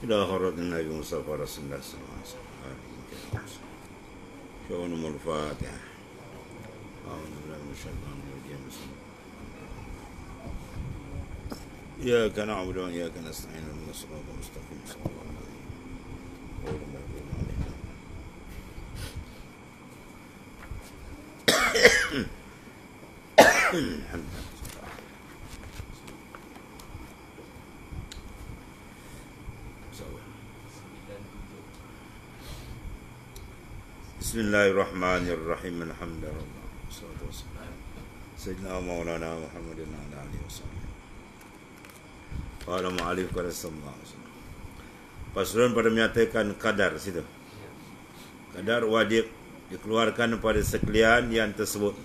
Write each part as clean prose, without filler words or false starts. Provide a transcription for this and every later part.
إلى خرج النبي مصطفى رسول الله صلى الله عليه وسلم. شؤون الفاتحة. أعوذ بالله من الشيطان الرجيم. إياك نعبد وإياك نستعين اهدنا الصراط المستقيم صراط الذين أنعمت عليهم غير المغضوب عليهم. الحمد لله. Bismillahirrahmanirrahim. Alhamdulillah. Wassalatu wassalamu Sayyidina Maulana Muhammadin wa ala alihi wasallam. Qala mu'alif qala sallallahu alaihi wasallam. Paslon pada menyatakan kadar situ. Kadar wajib dikeluarkan pada sekalian yang tersebut.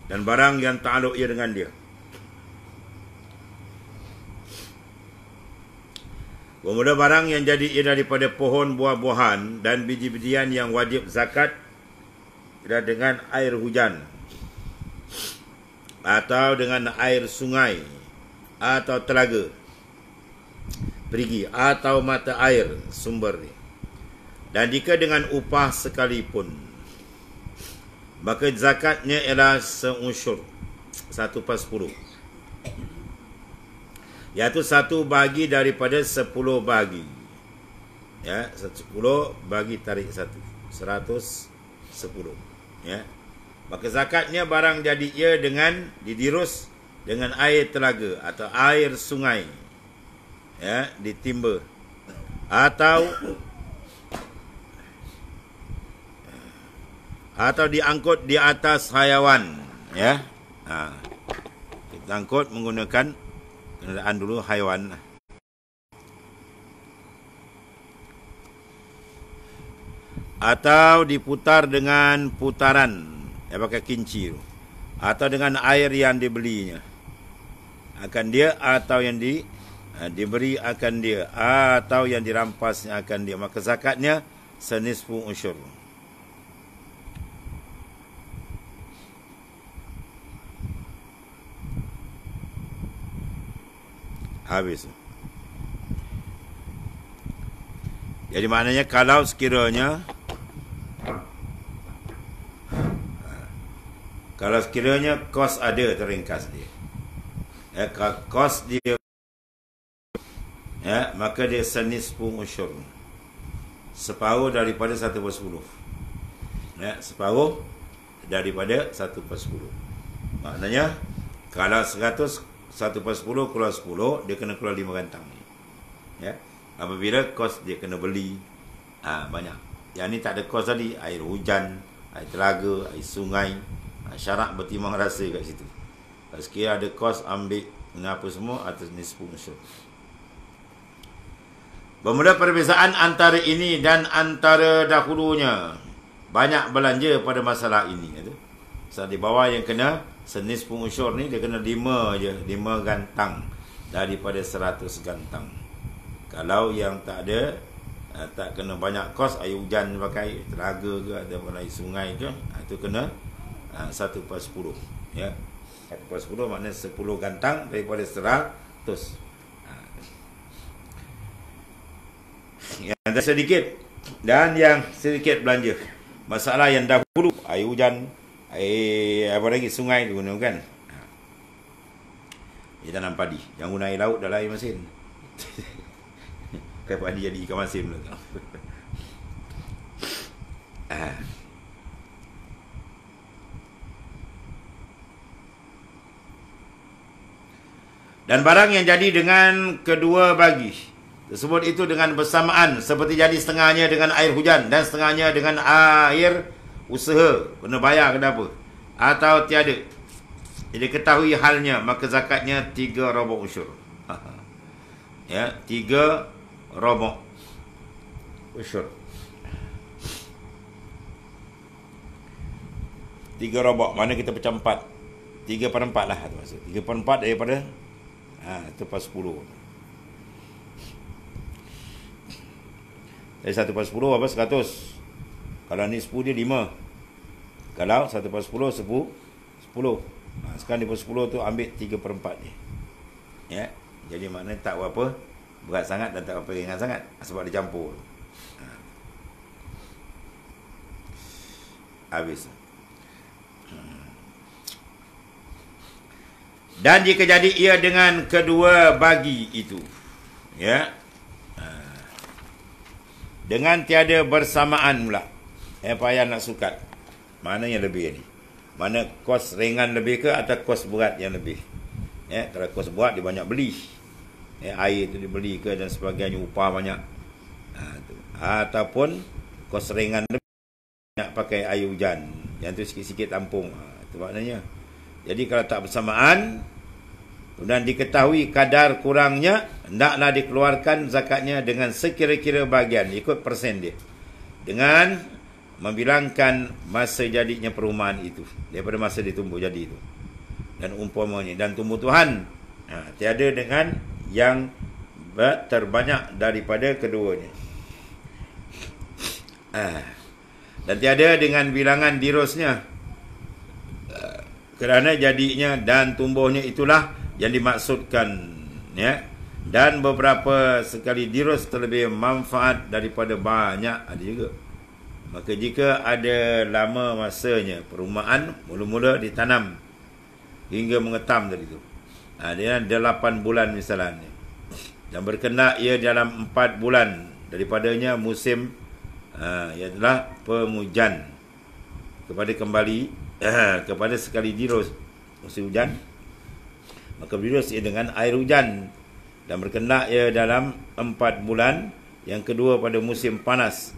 Dan barang yang ta'aluk ia dengan dia. Bermula barang yang jadi ia daripada pohon buah-buahan dan biji-bijian yang wajib zakat ialah dengan air hujan atau dengan air sungai atau telaga, perigi atau mata air sumber ni. Dan jika dengan upah sekalipun, maka zakatnya ialah seusyur, 1/10. Iaitu 1 bahagi daripada 10 bahagi. Ya, 10 bagi tarik 1. 110. Ya. Maka zakatnya barang jadi ia dengan didirus dengan air telaga atau air sungai. Ya, ditimba. Atau diangkut di atas haiwan. Ya. Kita angkut menggunakan kenderaan dulu haiwan. Atau diputar dengan putaran yang pakai kinci tu. Atau dengan air yang dibelinya akan dia, atau yang diberi akan dia, atau yang dirampasnya akan dia. Maka zakatnya senisfu usyur. Habis. Jadi maknanya kalau sekiranya kos ada, terringkas dia. Ya, kos dia, ya, maka dia senisfu usyur. Separuh daripada 1/10. Ya, separuh daripada 1/10. Maknanya kalau 100, 1/10 keluar 10, dia kena keluar 5 rantang. Ya. Apabila kos dia kena beli banyak. Yang ni tak ada kos tadi, air hujan, air telaga, air sungai, syarat bertimbang rasa kat situ. Kalau sekiranya ada kos, ambil apa semua atas nisfu usyur. Bermula perbezaan antara ini dan antara dahulunya. Banyak belanja pada masalah ini. Sebab di bawah yang kena senisfu usyur ni, dia kena 5 je, 5 gantang daripada 100 gantang. Kalau yang tak ada, tak kena banyak kos, air hujan pakai telaga ke ataupun air sungai ke, itu kena 1/10. Ya, 1/10 maknanya 10 gantang daripada 100. Yang sedikit dan yang sedikit belanja. Masalah yang dahulu, air hujan, apa lagi, sungai digunakan. Dia tanam padi. Yang guna air laut dalam air masin. Kan padi jadi ikan masin pula. Dan barang yang jadi dengan kedua bagi tersebut itu dengan bersamaan, seperti jadi setengahnya dengan air hujan dan setengahnya dengan air usaha, kena bayar ke apa, atau tiada, jadi ketahui halnya, maka zakatnya 3/4 usyur. Ya, 3/4 usyur. 3/4 mana kita pecah 4, 3/4 lah tu maksud. 3/4 daripada itu pas 10. Dari 1/10 apa, 100. Kalau ni 10 dia 5. Kalau 1/10 10. Sekarang di 10 tu ambil 3/4 dia. Ya. Jadi maknanya tak berapa berat sangat dan tak berapa ringan sangat sebab dia campur. Habis. Dan jika jadi ia dengan kedua bagi itu, ya, dengan tiada bersamaan pula, payah nak sukat, mana yang lebih ni? Mana kos ringan lebih ke atau kos berat yang lebih? Kalau kos berat dia banyak beli, air tu dibeli ke dan sebagainya, upah banyak. Ataupun kos ringan lebih nak pakai air hujan, yang tu sikit-sikit tampung. Itu maknanya. Jadi kalau tak bersamaan dan diketahui kadar kurangnya, hendaklah dikeluarkan zakatnya dengan sekira-kira bahagian, ikut persen dia, dengan membilangkan masa jadinya perumahan itu, daripada masa ditumbuh jadi itu, dan umpamanya, dan tumbuh-tumbuhan tiada dengan yang terbanyak daripada keduanya, dan tiada dengan bilangan dirosnya, kerana jadinya dan tumbuhnya itulah yang dimaksudkan, ya. Dan beberapa sekali dirus terlebih manfaat daripada banyak, ada juga. Maka jika ada lama masanya perumahan, mula-mula ditanam hingga mengetam tadi tu, dia 8 bulan misalnya, dan berkendak ia dalam 4 bulan daripadanya musim, ialah penghujan, kepada kembali kepada sekali dirus musim hujan, maka dirus ia dengan air hujan, dan berkendak ia dalam 4 bulan yang kedua pada musim panas,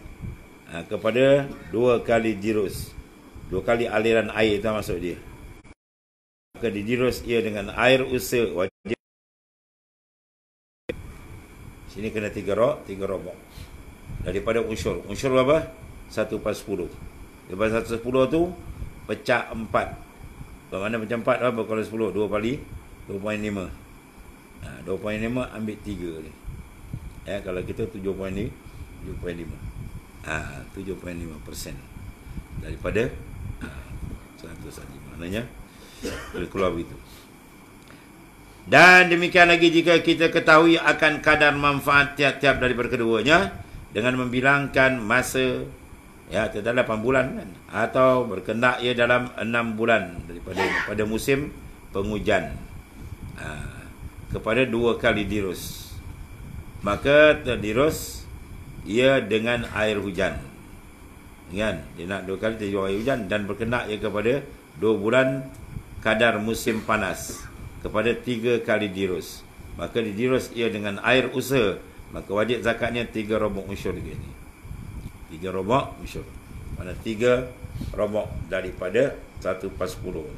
kepada 2 kali dirus, 2 kali aliran air, itu maksud dia. Maka didirus ia dengan air usaha wajib. Sini kena 3 robok daripada unsur. Unsur berapa? 1/10. Daripada 1/10 tu pecah 4. Bermakna pecah 4 apa kalau 10? 2 kali 2.5. 2.5 ambil 3 ni. Kalau kita 7.5. 7.5% daripada 100 saja. Maknanya boleh keluar begitu. Dan demikian lagi jika kita ketahui akan kadar manfaat tiap-tiap daripada keduanya, dengan membilangkan masa, terdalam 8 bulan kan, atau berkendak ia dalam 6 bulan daripada pada musim penghujan, kepada 2 kali dirus, maka terdirus ia dengan air hujan, kan? Dia nak 2 kali terdirus air hujan, dan berkendak ia kepada 2 bulan kadar musim panas, kepada 3 kali dirus, maka didirus ia dengan air usaha, maka wajib zakatnya 3 robok unsur dia ni. 3 robok unsur. Mana 3 robok daripada 1/10.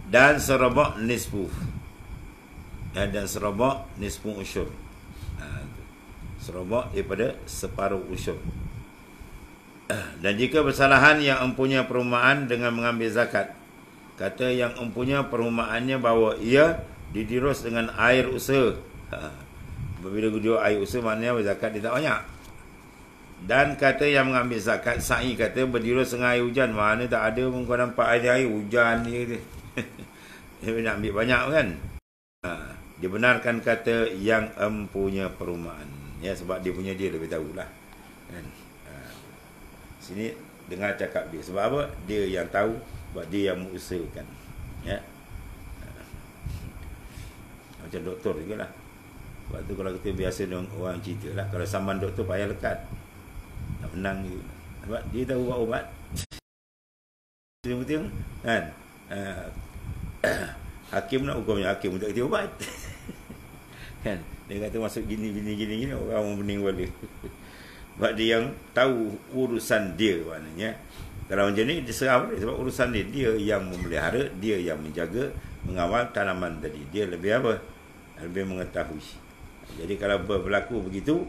Dan serobok nisfu. Dan serobok nisfu unsur. Serobok daripada separuh unsur. Dan jika bersalahan yang empunya perumahan dengan mengambil zakat, kata yang empunya perumahannya bahawa ia didirus dengan air usaha. Bila dia air usaha, maknanya zakat dia tak banyak. Dan kata yang mengambil zakat sa'i, kata berdirus dengan air hujan, mana tak ada pun kau nampak air hujan ni kata. Dia nak ambil banyak kan. Dibenarkan kata yang empunya perumahan, sebab dia punya, dia lebih tahulah kan. Sini dengar cakap dia, sebab apa? Dia yang tahu, sebab dia yang mengusahakan, macam doktor juga lah. Sebab tu kalau kita biasa dengan orang cerita lah, kalau saman doktor payah lekat, nak menang je, sebab dia tahu buat ubat. Betul-betul kan. Hakim nak hukumnya, hakim untuk kita ubat. Kan, dia kata masuk gini orang bening boleh. Sebab dia yang tahu urusan dia, maknanya. Kalau macam ni diserah boleh, sebab urusan dia, dia yang memelihara, dia yang menjaga, mengawal tanaman tadi, dia lebih apa? Lebih mengetahui. Jadi kalau berlaku begitu,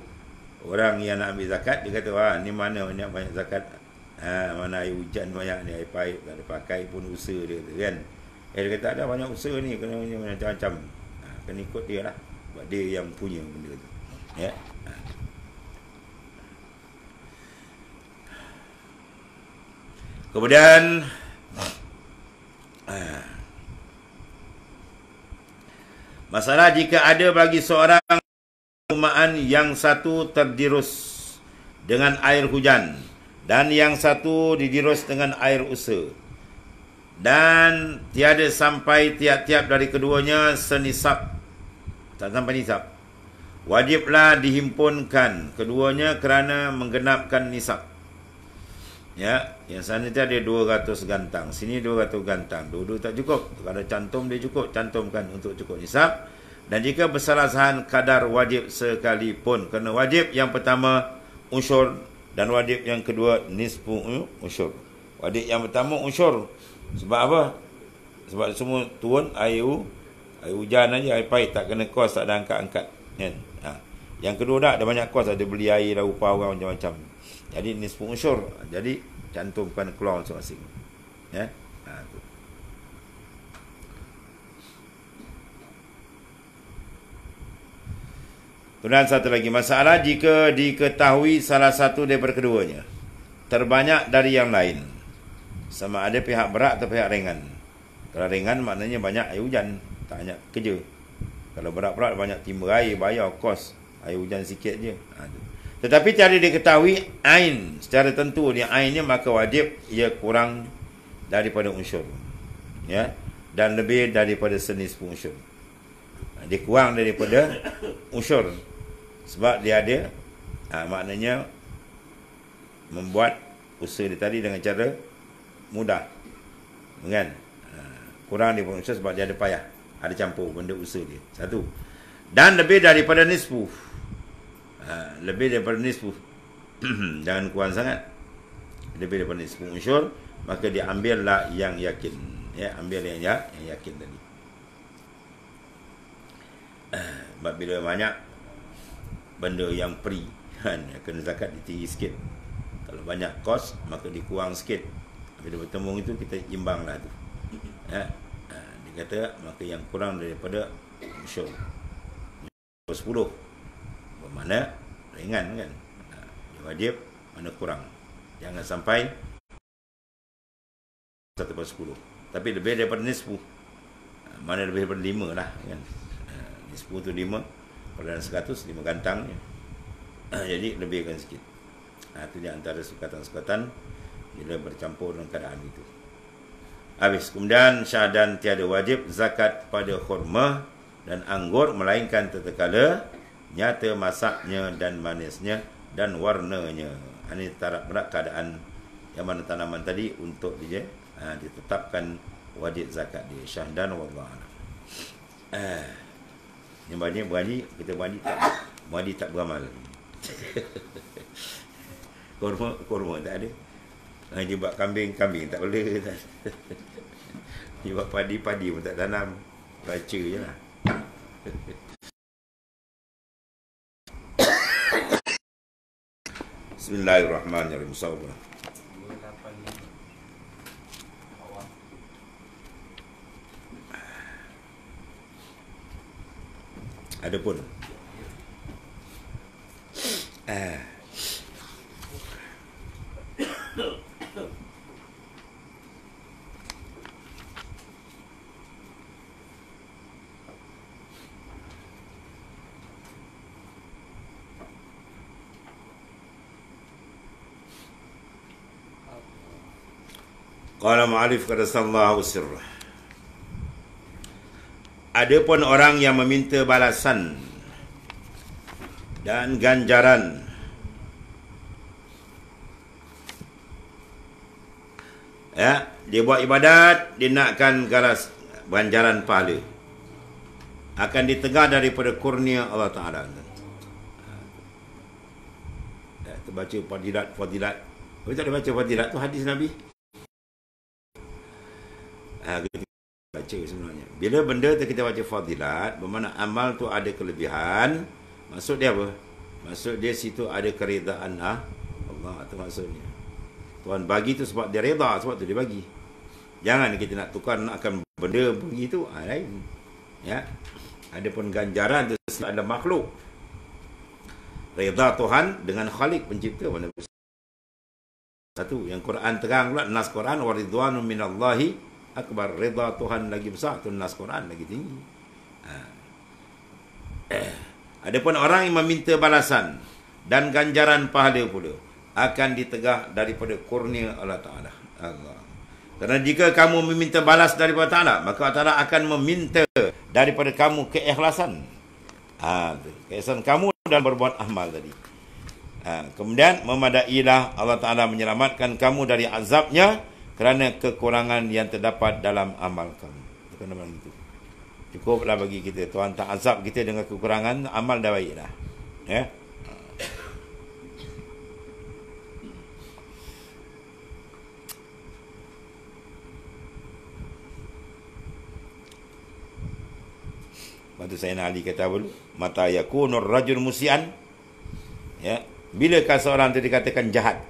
orang yang nak ambil zakat, dia kata, wah, ni mana banyak zakat, mana air hujan banyak ni, air paip tak ada pakai pun usaha dia kan. Dia kata ada banyak usaha ni, kena macam-macam, kena ikut dia lah, sebab dia yang punya benda tu, Kemudian Masalah jika ada bagi seorang perumahan yang satu terdirus dengan air hujan dan yang satu didirus dengan air usa, dan tiada sampai tiap-tiap dari keduanya senisab, tak sampai nisab, wajiblah dihimpunkan keduanya kerana menggenapkan nisab. Ya, yang sana tu ada 200 gantang, sini 200 gantang, dua-dua tak cukup. Kalau cantum dia cukup, cantumkan untuk cukup nisab. Dan jika bersalahan kadar wajib sekalipun, kerana wajib yang pertama unsur dan wajib yang kedua nisfu unsur. Wajib yang pertama unsur. Sebab apa? Sebab semua turun air hujan aja, air pahit, tak kena kos, tak ada angkat-angkat, kan? Yang kedua dah ada banyak kos, ada beli air dah upah orang macam-macam. Jadi nisfu unsur. Jadi cantumkan keluar masing-masing. Ya. Tu. Kemudian satu lagi masalah, jika diketahui salah satu daripada keduanya terbanyak dari yang lain, sama ada pihak berat atau pihak ringan. Kalau ringan maknanya banyak air hujan, tak banyak kerja. Kalau berat-berat banyak timba air, bayar kos, air hujan sikit je. Tetapi tiada diketahui ain secara tentu dia ainnya, maka wajib ia kurang daripada unsur, ya, dan lebih daripada senisfu unsur. Dia kurang daripada unsur sebab dia ada maknanya membuat usaha dia tadi dengan cara mudah, kan? Kurang daripada unsur sebab dia ada payah, ada campur benda usaha dia. Satu. Dan lebih daripada nisfu. Lebih daripada nisfu. Jangan kurang sangat. Lebih daripada nisfu unsur, maka dia ambillah yang yakin. Ya, ambil yang yakin tadi. Sebab bila banyak benda yang free, kan, kena zakat dia tinggi sikit. Kalau banyak kos, maka dikurang sikit. Bila bertemu itu, kita imbanglah tu. Ya. Dia kata, maka yang kurang daripada unsur 10. Bermakna ringan, kan? Dia wajib, mana kurang. Jangan sampai 1/10. Tapi lebih daripada nisfu. Mana lebih daripada 5 lah, kan? Nisfu tu 5. Kalau dalam 100, 5 gantang. Jadi lebihkan sikit. Itu di antara sukatan-sukatan bila bercampur dengan keadaan itu. Habis. Kemudian syahadan tiada wajib zakat pada khurma dan anggur, melainkan tatkala nyata masaknya dan manisnya dan warnanya. Ini taraf berat keadaan yang mana tanaman tadi untuk dia ditetapkan wajib zakat dia. Syahdan wallahu a'lam. Yang banyak berani, kita berani tak beramal. Kurma tak ada. Dia buat kambing tak boleh. Dia buat padi pun tak tanam. Baca je lah. Bismillahirrahmanirrahim. Sabar. Adapun qala mu'alif qadasallahu sirrah. Adapun orang yang meminta balasan dan ganjaran ya, dia buat ibadat, dia nakkan garas ganjaran pahala, akan ditegah daripada kurnia Allah Ta'ala. Kita baca fadilat. Kita tak ada baca fadilat tu hadis Nabi. Kita baca sebenarnya. Bila benda tu kita baca fadilat, bermakna amal tu ada kelebihan. Maksud dia apa? Maksud dia situ ada keredaan Allah, tu maksudnya. Tuhan bagi tu sebab dia reda, sebab tu dia bagi. Jangan kita nak tukar nakkan benda begitu, lain. Ya. Adapun ganjaran tu ada makhluk. Reda Tuhan dengan Khalik pencipta mana. Satu yang Quran terang pula, nas Quran wa ridwanun minallahi akbar. Reda Tuhan lagi besar tu, nas Quran lagi tinggi. Adapun orang yang meminta balasan dan ganjaran pahala pula akan ditegak daripada kurnia Allah Ta'ala. Allah. Kerana jika kamu meminta balas daripada Ta'ala, maka Ta'ala akan meminta daripada kamu keikhlasan. Keikhlasan kamu dalam berbuat amal tadi. Kemudian memadailah Allah Ta'ala menyelamatkan kamu dari azabnya kerana kekurangan yang terdapat dalam amal kamu. Bukan nama itu. Cukuplah bagi kita. Tuhan tak azab kita dengan kekurangan, amal dah baik dah. Ya. Lepas tu Sayyidina Ali kata apa dulu? Mata yakunur rajul musian. Ya. Bilakah seorang itu dikatakan jahat?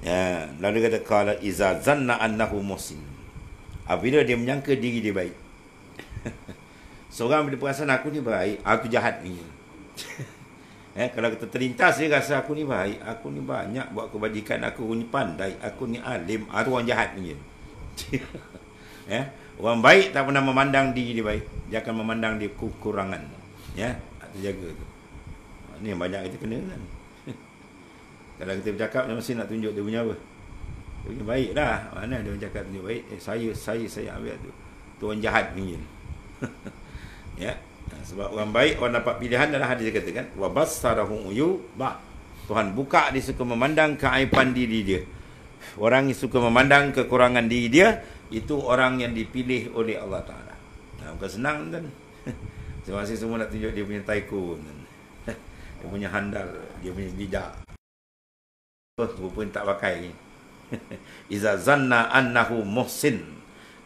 Ya. Lalu kata qala iza zanna annahu muhsin. Apabila dia menyangka diri dia baik. Seorang bila perasan aku ni baik, aku jahat ni. Kalau kita terlintas dia rasa aku ni baik, aku ni banyak buat kebajikan, aku ni pandai, aku ni alim, aku orang jahat ni. Orang baik tak pernah memandang diri dia baik, dia akan memandang dia kekurangan. Ya, jaga tu. Ni yang banyak kita kena kan. Kalau kita bercakap dia mesti nak tunjuk dia punya apa. Dia punya baik lah. Mana dia bercakap tunjuk baik, saya ambil tu. Tu orang jahat ni. Ya, sebab orang baik orang dapat pilihan dalam hadis dia katakan wa basarahu ba. Tuhan buka dia suka memandang keaiban diri dia. Orang yang suka memandang kekurangan diri dia itu orang yang dipilih oleh Allah Taala. Bukan senang kan. Masih semua nak tunjuk dia punya tycoon. Dia punya handal, dia punya bijak. Rupanya tak pakai ni. Iza zanna annahu muhsin.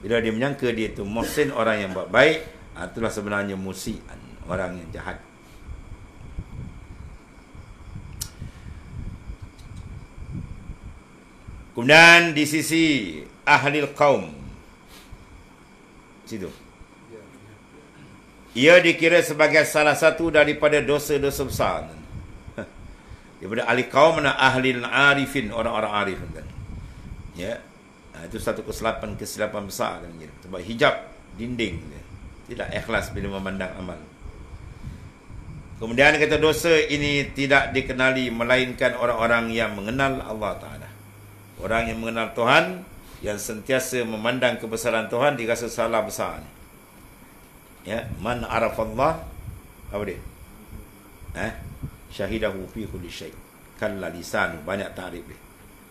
Bila dia menyangka dia itu muhsin, orang yang buat baik, itulah sebenarnya musian, orang yang jahat. Kemudian di sisi ahli kaum, situ, ia dikira sebagai salah satu daripada dosa-dosa besar. Daripada ahli kaum mana ahli arifin, orang-orang arif kan. Ya. Itu satu kesilapan besar kan. Sebab hijab dinding dia. Tidak ikhlas bila memandang amal. Kemudian kata dosa ini tidak dikenali melainkan orang-orang yang mengenal Allah Ta'ala. Orang yang mengenal Tuhan, yang sentiasa memandang kebesaran Tuhan, dirasa salah besar. Ya, man arafallah, apa dia? Syahidahu fi kulli syai. Kalla lisanu, banyak takrif dia.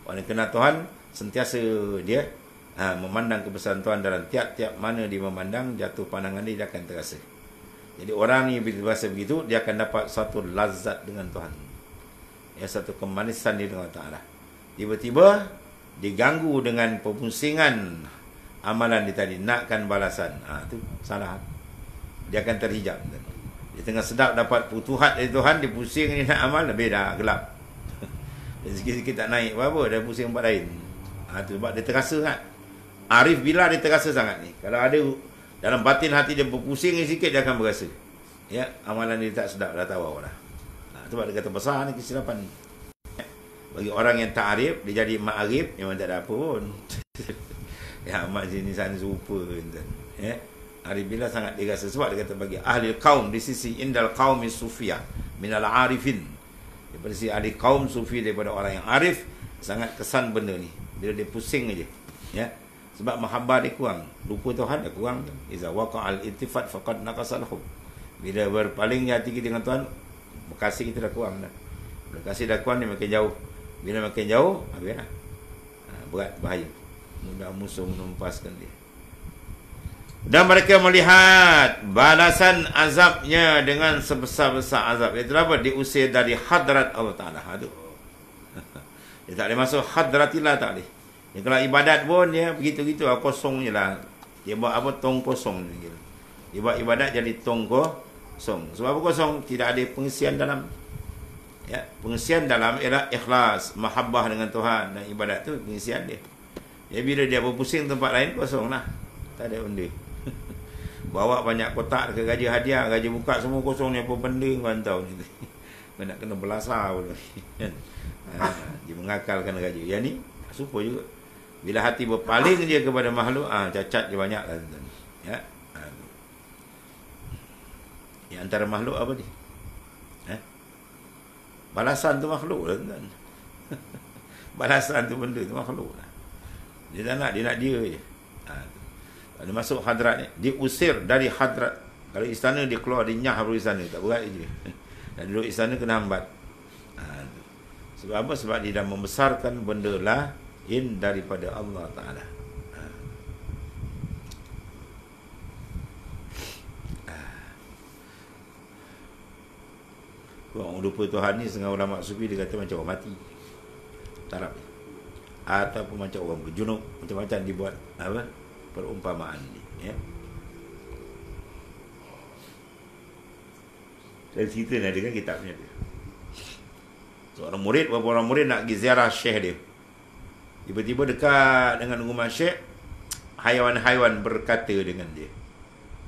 Orang yang kenal Tuhan, sentiasa dia memandang kebesaran Tuhan dalam tiap-tiap mana dia memandang, jatuh pandangan dia akan terasa. Jadi orang ni bila berasa begitu, dia akan dapat satu lazat dengan Tuhan. Ya, satu kemanisan dia dengan Ta'ala. Tiba-tiba diganggu dengan pemusingan amalan dia tadi, nakkan balasan. Itu salah. Dia akan terhijab. Dia tengah sedap dapat putuhat dari Tuhan, dia pusing ni nak amal, beda, gelap. Sikit-sikit tak naik apa-apa, dah pusing tempat lain. Itu sebab dia terasa sangat. Arif bila dia terasa sangat ni. Kalau ada dalam batin hati dia berpusing sikit, dia akan berasa. Ya, amalan dia tak sedap, dah tahu dah. Sebab dia kata besar ni kesilapan. Bagi orang yang tak arif, dia jadi mak arif, memang tak ada apa pun. Ya, mak sini sana serupa. Ya, arif bila sangat dia rasa. Sebab dia kata bagi ahli kaum di sisi indal qaumi sufiyah minal arifin. Daripada sisi ahli kaum sufi, daripada orang yang arif, sangat kesan benda ni. Bila dia pusing aja. Ya. Sebab mahabbah dia kurang. Lupa Tuhan dia kurang. Iza waqa'al ittifat faqad naqasal hub. Bila berpalingnya hati kita dengan Tuhan, kasih kita dah kurang dah. Bila kasih dah kurang, dia makin jauh. Bila makin jauh, habis lah. Berat, bahaya. Mudah musuh menumpaskan dia. Dan mereka melihat balasan azabnya dengan sebesar-besar azab. Itu apa? Diusir dari hadrat Allah Ta'ala. Aduh. Dia tak boleh masuk hadratillah, tak boleh. Ya, kalau ibadat pun dia begitu-gitu, kosong je lah. Dia buat apa? Tong kosong. Dia buat ibadat jadi tong kosong. Sebab apa kosong? Tidak ada pengisian dalam. Ya, pengisian dalam ialah ikhlas, mahabbah dengan Tuhan, dan ibadat tu pengisian dia. Ya, bila dia berpusing tempat lain, kosong lah. Tak ada benda. Bawa banyak kotak ke gaji hadiah, gaji buka semua kosong ni, apa benda kau tahu ni. Nak kena belasah pun. Dia mengakalkan gaji. Yang ni super juga. Bila hati berpaling dia kepada makhluk, cacat dia banyak lah. Ya. Antara makhluk apa ni? Balasan tu makhluk lah, tuan. Balasan tu benda tu makhluk lah. Dia tak nak, dia nak dia je. Dia masuk hadrat ni, dia usir dari hadrat. Kalau istana dia keluar, dia nyah dari istana, tak berat je. Dan duduk istana kena hambat. Sebab apa? Sebab dia dah membesarkan benda lain daripada Allah Ta'ala. Orang lupa Tuhan ni, setengah ulama sufi dia kata macam orang mati, tarap, ataupun macam orang berjunuk, macam-macam dibuat apa perumpamaan ni, ya. Saya cerita ni ada kan kitabnya dia. Seorang murid, beberapa orang murid nak pergi ziarah syekh dia. Tiba-tiba dekat dengan rumah syekh, haiwan-haiwan berkata dengan dia.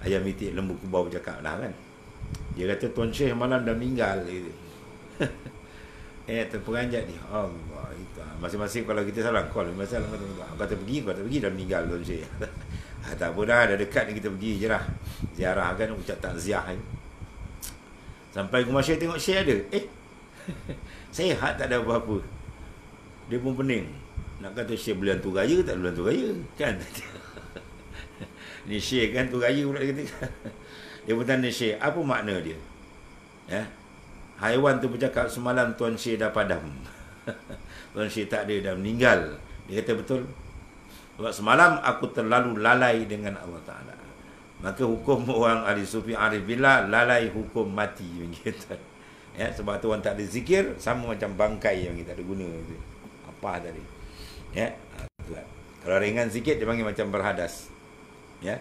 Ayam itik, lembu kubau bercakap lah kan. Dia kata Tuan Syekh malam dah meninggal gitu. Terperanjat ni. Allah itu. Masing-masing kalau kita salah call, masalah kata pergi, dah meninggal Tuan Syekh. Tak apa dah dekat ni, kita pergi je lah. Ziarah kan, ucap takziah ni. Sampai rumah Syekh, tengok Syekh ada. Sihat, tak ada apa-apa. Dia pun pening. Nak kata Syekh boleh hantu raya, tak boleh hantu raya kan. Ni Syekh kan hantu raya pula dia kata. Dia pun tanya Syekh, apa makna dia? Ya? Haiwan tu bercakap, semalam Tuan Syekh dah padam. Tuan Syekh tak ada, dah meninggal. Dia kata betul. Sebab semalam aku terlalu lalai dengan Allah Ta'ala. Maka hukum orang ahli sufi arif billah, lalai hukum mati. Ya? Sebab tu orang tak ada zikir, sama macam bangkai yang kita ada guna. Apa tadi? Ya? Kalau ringan sikit, dia panggil macam berhadas. Ya?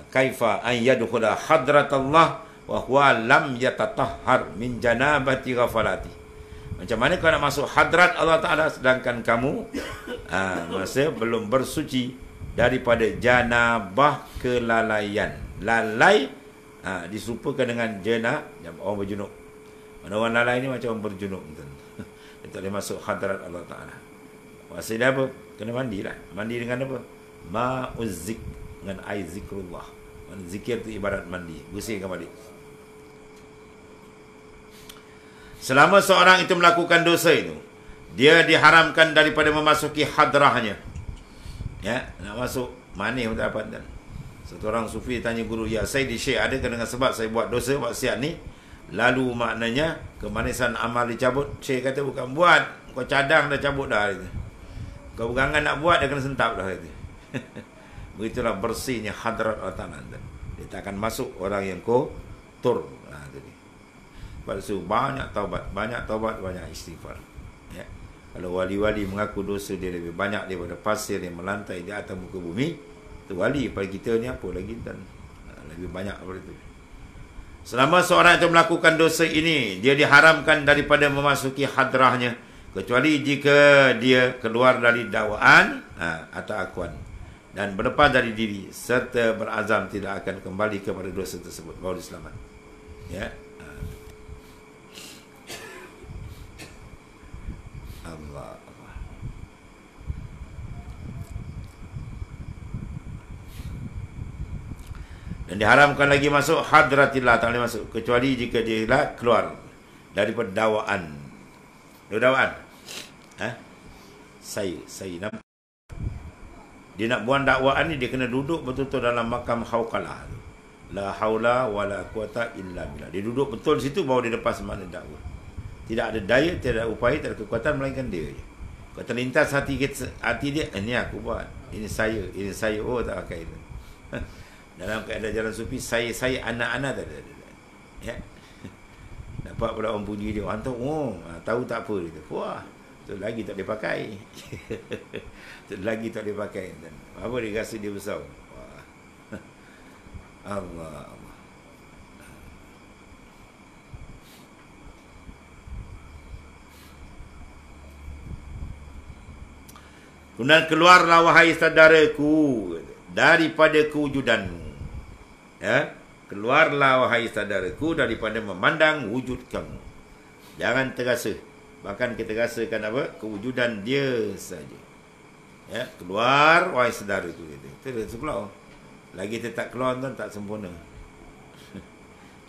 Kaifa an yadkhula hadratullah wa huwa lam yatatahhar min janabati ghafalati. Macam mana kau nak masuk hadrat Allah Ta'ala sedangkan kamu masa belum bersuci daripada janabah kelalaian. Lalai diserupakan dengan orang berjunub. Mana orang lalai ni macam orang berjunub. Dia tak boleh masuk hadrat Allah Ta'ala. Maksudnya apa? Kena mandi lah. Mandi dengan apa? Ma'uzzik, dengan air zikrullah. Zikir tu ibarat mandi, bersihkan balik. Selama seorang itu melakukan dosa itu, dia diharamkan daripada memasuki hadrahnya. Ya, nak masuk manis pun tak dapat. Satu orang sufi tanya guru, ya Sayyidi Syekh, adakah dengan sebab saya buat dosa, maksiat ni, lalu maknanya kemanisan amal dicabut? Syekh kata bukan buat, kau cadang dah cabut dah. Kau pegangan nak buat, dia kena sentap dah. Begitulah bersihnya hadrat Allah Ta'ala. Dia tak akan masuk orang yang kotor. Sebab itu banyak taubat, banyak istighfar. Ya. Kalau wali-wali mengaku dosa dia lebih banyak daripada pasir yang melantai di atas muka bumi, itu wali. Pada kita ni apa lagi, dan lebih banyak daripada itu. Selama seorang itu melakukan dosa ini, dia diharamkan daripada memasuki hadrahnya, kecuali jika dia keluar dari dakwaan atau akuan dan berlepas dari diri serta berazam tidak akan kembali kepada dosa tersebut, baru diselamat. Ya. Allah. Dan diharamkan lagi masuk hadratillah, tak boleh masuk kecuali jika dia keluar daripada dakwaan. Dakwaan. Saya nampak dia nak buang dakwaan ni, dia kena duduk betul-betul dalam makam hauqalah. La haula wala quwata illa billah. Dia duduk betul di situ, baru dia lepas mana dakwah. Tidak ada daya, tidak ada upaya, tidak ada kekuatan, melainkan dia je. Kau terlintas hati dia, ini aku buat, ini saya, oh tak pakai itu. Dalam keadaan jalan sufi, saya anak-anak tak ada. Ya. Dapat pula orang puji dia, hantar, tahu tak apa dia. Wah, tu lagi tak boleh pakai. Tu lagi tak boleh pakai. Dan apa dia rasa dia besar. Wah. Allah. Kemudian keluarlah wahai saudaraku daripada kewujudanmu. Ya, keluarlah wahai saudaraku daripada memandang wujud kamu. Jangan terasa. Bahkan kita rasakan apa? Kewujudan dia saja. Ya, keluar wahai saudaraku. Kita keluar. Lagi kita tak keluar tuan, tak sempurna.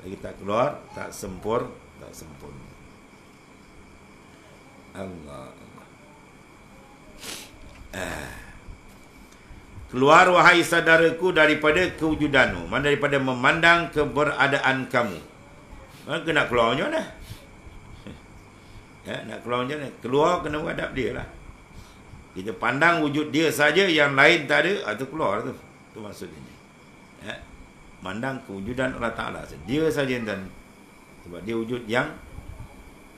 Lagi tak keluar, tak sempurna. Allah. Keluar wahai saudaraku daripada kewujudanmu. Mana daripada memandang keberadaan kamu. Maka nak keluarnya dah. Nak keluarnya dah. Keluar kena menghadap dia lah. Kita pandang wujud dia saja, yang lain tak ada, itu keluar tu. Itu maksudnya. Mandang kewujudan Allah Ta'ala. Dia saja yang tadi. Sebab dia wujud yang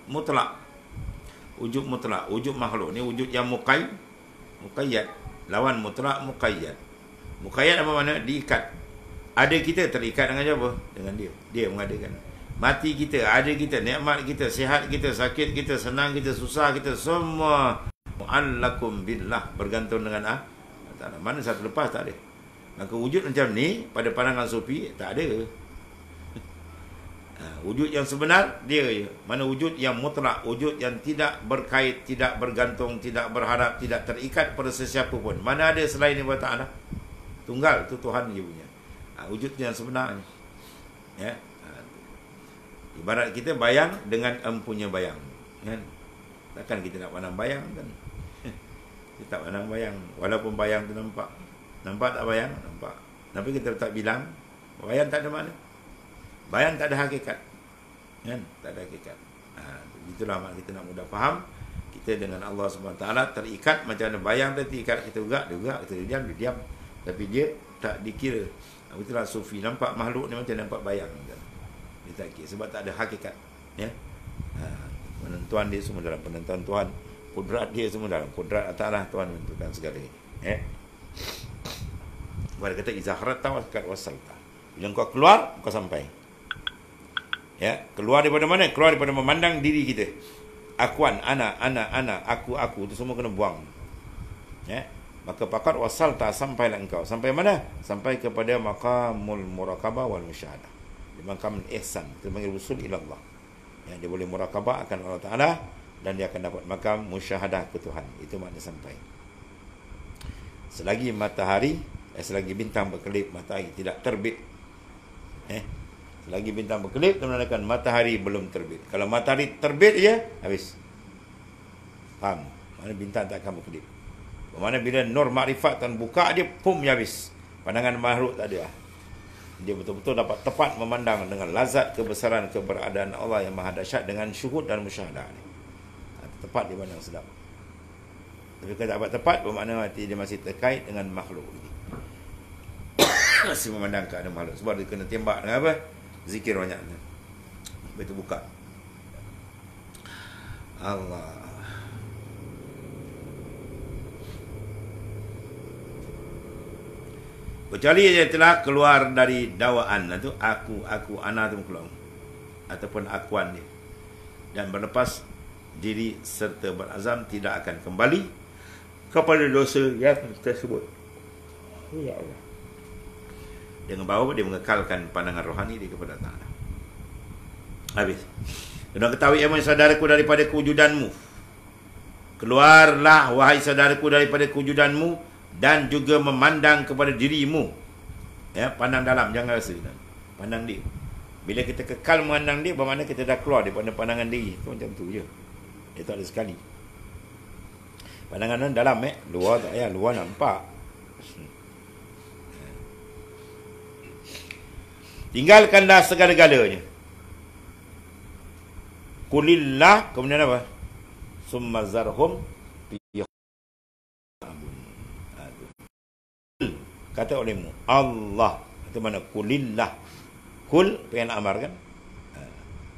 mutlak. Wujud mutlak. Wujud makhluk. Ni wujud yang muqayyad. Lawan mutlak muqayyad. Muqayyad apa mana? Diikat. Ada kita terikat dengan apa? Dengan dia. Dia mengadakan. Mati kita, ada kita, nikmat kita, sihat kita, sakit kita, senang kita, susah kita, semua mu'allakum billah, bergantung dengan Allah. Mana satu lepas tak ada. Maka wujud macam ni pada pandangan sufi tak ada. Wujud yang sebenar dia je. Mana wujud yang mutlak, wujud yang tidak berkait, tidak bergantung, tidak berharap, tidak terikat pada sesiapa pun. Mana ada selain Allah Ta'ala? Tunggal tu Tuhan dia punya. Wujud yang sebenarnya. Ya. Ibarat kita bayang dengan empunya bayang. Kan? Takkan kita nak pandang bayang kan? Kita tak pandang bayang. Walaupun bayang tu nampak. Nampak tak bayang? Nampak. Tapi kita tak bilang bayang tak ada mana. Bayang tak ada hakikat. Kan? Tak ada hakikat. Itulah makna kita nak mudah faham. Kita dengan Allah SWT terikat macam mana bayang dia terikat. Kita juga, kita diam, dia diam. Tapi dia tak dikira. Itulah sufi. Nampak makhluk ni macam nampak bayang. Dia tak kira. Sebab tak ada hakikat. Ya? Penentuan dia semua dalam penentuan Tuhan. Kudrat dia semua dalam kudrat Allah Tuhan menentukan segala. Ya? Pada kata izahrat tawakkal wasalta. Bila kau keluar, kau sampai. Ya, keluar daripada mana? Keluar daripada memandang diri kita. Akuan, ana, aku itu semua kena buang. Ya. Maka pakat wasalta, sampailah engkau. Sampai mana? Sampai kepada maqamul muraqabah wal musyahadah. Di maqam ihsan, kita panggil usul ila Allah. Ya, dia boleh muraqabah akan Allah Taala dan dia akan dapat maqam musyahadah ke Tuhan. Itu makna sampai. Selagi selagi bintang berkelip, matahari tidak terbit. Selagi bintang berkelip, itu menandakan matahari belum terbit. Kalau matahari terbit je, habis. Faham? Mana bintang tak akan berkelip. Mana bila nur makrifat dan buka dia, pum, habis. Pandangan makhluk tak ada. Dia betul-betul dapat tepat memandang dengan lazat kebesaran keberadaan Allah yang maha dahsyat dengan syuhud dan musyahadah. Tepat dia pandang sedap. Tapi kalau tak dapat tepat, bermakna hati dia masih terkait dengan makhluk. Masih memandang keadaan makhluk. Sebab dia kena tembak dengan apa? Zikir banyaknya. Betul buka. Allah. Kecuali dia telah keluar dari dawaan itu aku ana tu keluar. Ataupun akuan dia. Dan berlepas diri serta berazam tidak akan kembali kepada dosa yang tersebut. Ya Allah. Dengan bahawa dia mengekalkan pandangan rohani dia kepada Ta'ala. Habis. Kena ketahui emang saudaraku daripada kewujudanmu. Keluarlah wahai saudaraku daripada kewujudanmu dan juga memandang kepada dirimu. Ya, pandang dalam, jangan rasa. Pandang dia. Bila kita kekal memandang dia, bermakna kita dah keluar daripada pandangan diri. Itu macam tu je. Dia tak ada sekali. Pandangan dalam, luar tak payah, luar nampak. Tinggalkanlah segala-galanya. Kulillah, kemudian apa? Summa zarhum fi kata olehmu Allah. Itu mana? Kulillah. Kul pengen amar kan?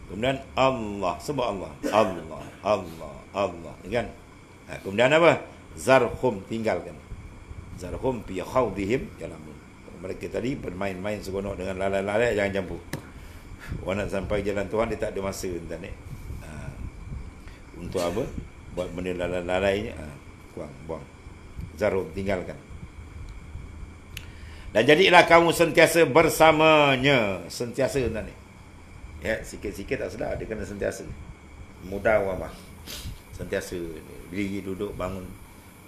Kemudian Allah, sebut Allah. Allah, kan? Kemudian apa? Zarhum, tinggalkan. Zarhum fi khawdihim yalamun. Mereka tadi bermain-main seronok dengan lalai-lalai, jangan campur. Orang nak sampai jalan Tuhan, dia tak ada masa entah ni. Untuk apa? Buat benda lalai-lalai ni, buang. Zarhum, tinggalkan. Dan jadilah kamu sentiasa bersamanya. Sentiasa entah ni. Ya, sikit-sikit tak sedar, dia kena sentiasa. Mudah wabah. Sentiasa berdiri, duduk, bangun.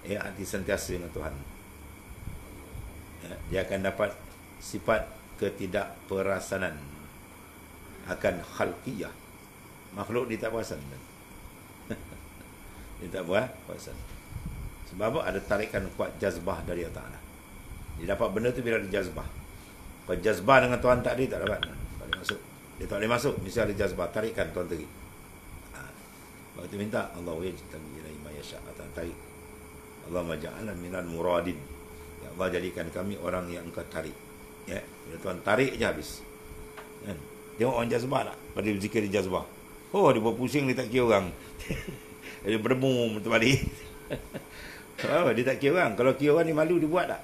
Ya, hati sentiasa dengan Tuhan. Ya, dia akan dapat sifat ketidakperasanan. akan khalqiyah. Makhluk dia tak perasan. Dia tak perasan. Sebab apa? Ada tarikan kuat jazbah dari Allah Ta'ala. Dia dapat benda tu bila ada jazbah. Kalau jazbah dengan Tuhan tak ada, tak dapat. Tak boleh masuk. Dia tak boleh masuk. Mesti ada jazbah. Tarikan Tuhan tarik. Sebab tu minta Allah yajtabi ilaihi ma yasha'. Tarik. Allahumma ja'alna minal muradin. Ya Allah, jadikan kami orang yang engkau tarik. Ya, bila Tuhan tarik je habis. Kan? Tengok orang jazbah tak? Pada zikir jazbah. Oh, dia buat pusing, dia tak kira orang. Dia berdemum terbalik. Oh, dia tak kira orang. Kalau kira orang ni malu, dia buat tak?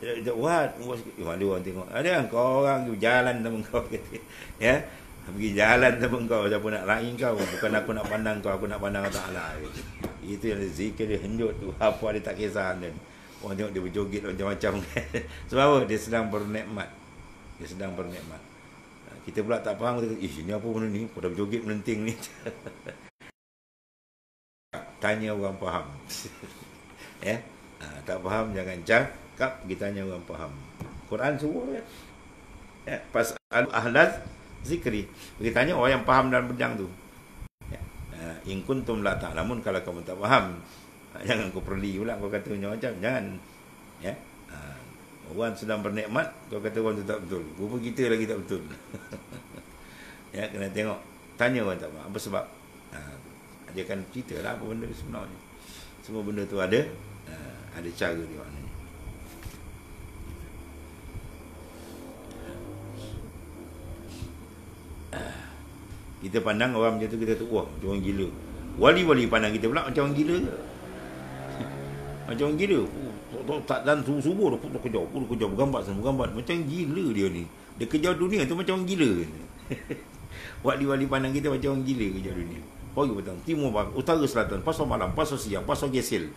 Dia buat malu orang tengok. Ada kau orang jalan sama kau. Ya, pergi jalan sama kau. Siapa nak lain kau? Bukan aku nak pandang kau, aku nak pandang Allah Ta'ala. Itu yang zikir dia henjut tu. Apa dia tak kisah. Dan orang tengok dia berjoget macam-macam. Sebab apa? Dia sedang bernikmat. Dia sedang bernikmat. Kita pula tak faham. Kita kata, ini apa benda ni? Pada berjoget melenting ni. Tanya orang faham. Ya, tak faham jangan cakap, kita tanya orang faham. Quran suruh ya, pasal ahlaz zikri. Kita tanya orang yang faham dalam bidang tu. Ya. In kuntum la ta'lamun, kalau kamu tak faham, jangan kau perli pula kau kata macam-macam, jangan. Ya. Orang sedang bernikmat, kau kata orang tu tak betul. Rupa kita lagi tak betul. Ya, kena tengok, tanya orang tak faham apa sebab. Dia akan cerita lah apa benda sebenarnya. Semua benda tu ada cara dia maknanya. Kita pandang orang macam tu, kita tu wah macam orang gila. Wali-wali pandang kita pula macam orang gila ke? Macam orang gila. Tak dan subuh dah kejar bergambar macam gila dia ni. Dia kejar dunia tu macam orang gila. Wali-wali pandang kita macam orang gila kejar dunia. Pagi petang, timur barat, utara selatan, pasar malam, pasar siang, pasar gesil.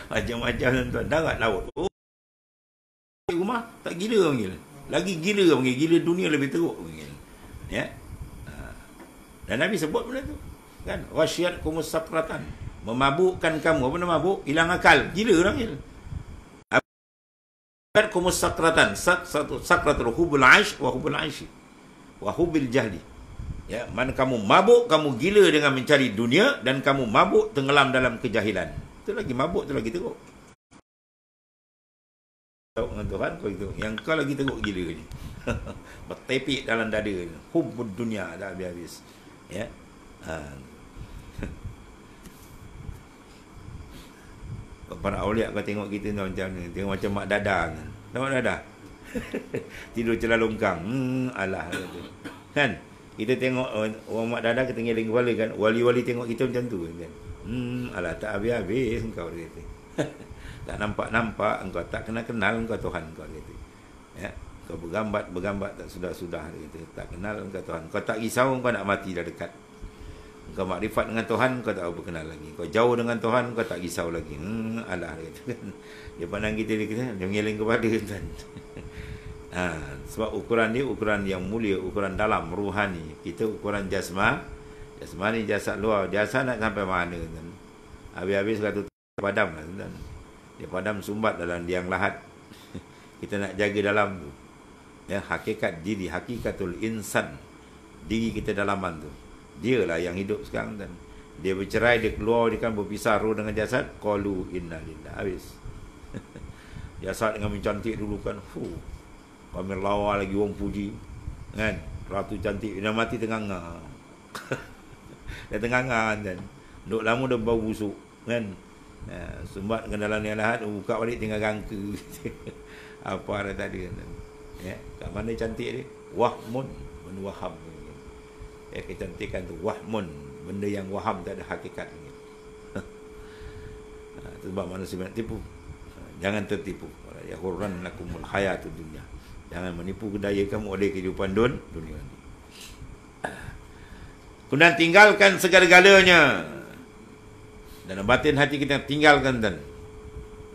Macam-macam tuan. Darat laut. Oh, rumah tak gila panggil. Lagi gila panggil. Gila dunia lebih teruk panggil. Ya. Dan Nabi sebut benda tu. Kan? Wasyiyatkumus sakratan. Memabukkan kamu. Apa nama mabuk? Hilang akal. Gila panggil. Wasyiyatkumus sakratan. Sakratul hubul aish wa hubul aishi. Wa hubil jahli. Ya, mana kamu mabuk, kamu gila dengan mencari dunia, dan kamu mabuk tenggelam dalam kejahilan. Itu lagi mabuk, itu lagi teruk. Tahu dengan Tuhan kau itu, yang kau lagi teruk gila ni. Bertepik dalam dada ni. Hubbud dunia dah habis-habis. Ya. Para awliya kau tengok kita macam ni, tengok macam mak dadah. Nampak dadah? Tidur celah longkang. Alah tu. Kan? Kita tengok orang mak dadah kita ngeling kepala kan. Wali-wali tengok kita macam tu kan. Alah tak habis-habis engkau dia kata. Tak nampak-nampak, engkau tak kenal engkau Tuhan engkau dia kata. Ya, kau bergambat tak sudah-sudah dia kata. Tak kenal engkau Tuhan. Kau tak risau engkau nak mati dah dekat. Engkau makrifat dengan Tuhan, kau tak berkenal lagi. Kau jauh dengan Tuhan, kau tak risau lagi. Alah dia kata kan. Dia pandang kita dia kata, dia ngeling kepala kan. Sebab ukuran dia ukuran yang mulia, ukuran dalam ruhani. Kita ukuran jasmani jasad luar. Jasad nak sampai mana kan? Habis-habis kata padam lah kan? Dia padam sumbat dalam liang lahat. Kita nak jaga dalam tu. Ya, hakikat diri, hakikatul insan, diri kita dalaman tu. Dialah yang hidup sekarang kan. Dia bercerai, dia keluar, dia kan berpisah roh dengan jasad. Qalu inna lillah. Habis. Jasad dengan mencantik dulu kan. Kami lawa lagi orang puji kan, ratu cantik dia mati tenganga. Dia tenganga kan, duk lama dah bau busuk kan. Sumbat ke dalam yang lahat, buka balik tinggal rangka. Apa ada tadi kan. Ya, kat mana cantik dia? Wahmun, benda waham. Ya, kecantikan tu wahmun, benda yang waham tak ada hakikat. Sebab manusia nak tipu. Jangan tertipu. Ya hurran lakumul hayatud dunya. Jangan menipu daya kamu oleh kehidupan dunia ni. Kemudian tinggalkan segala-galanya. Dan batin hati kita tinggalkan dan.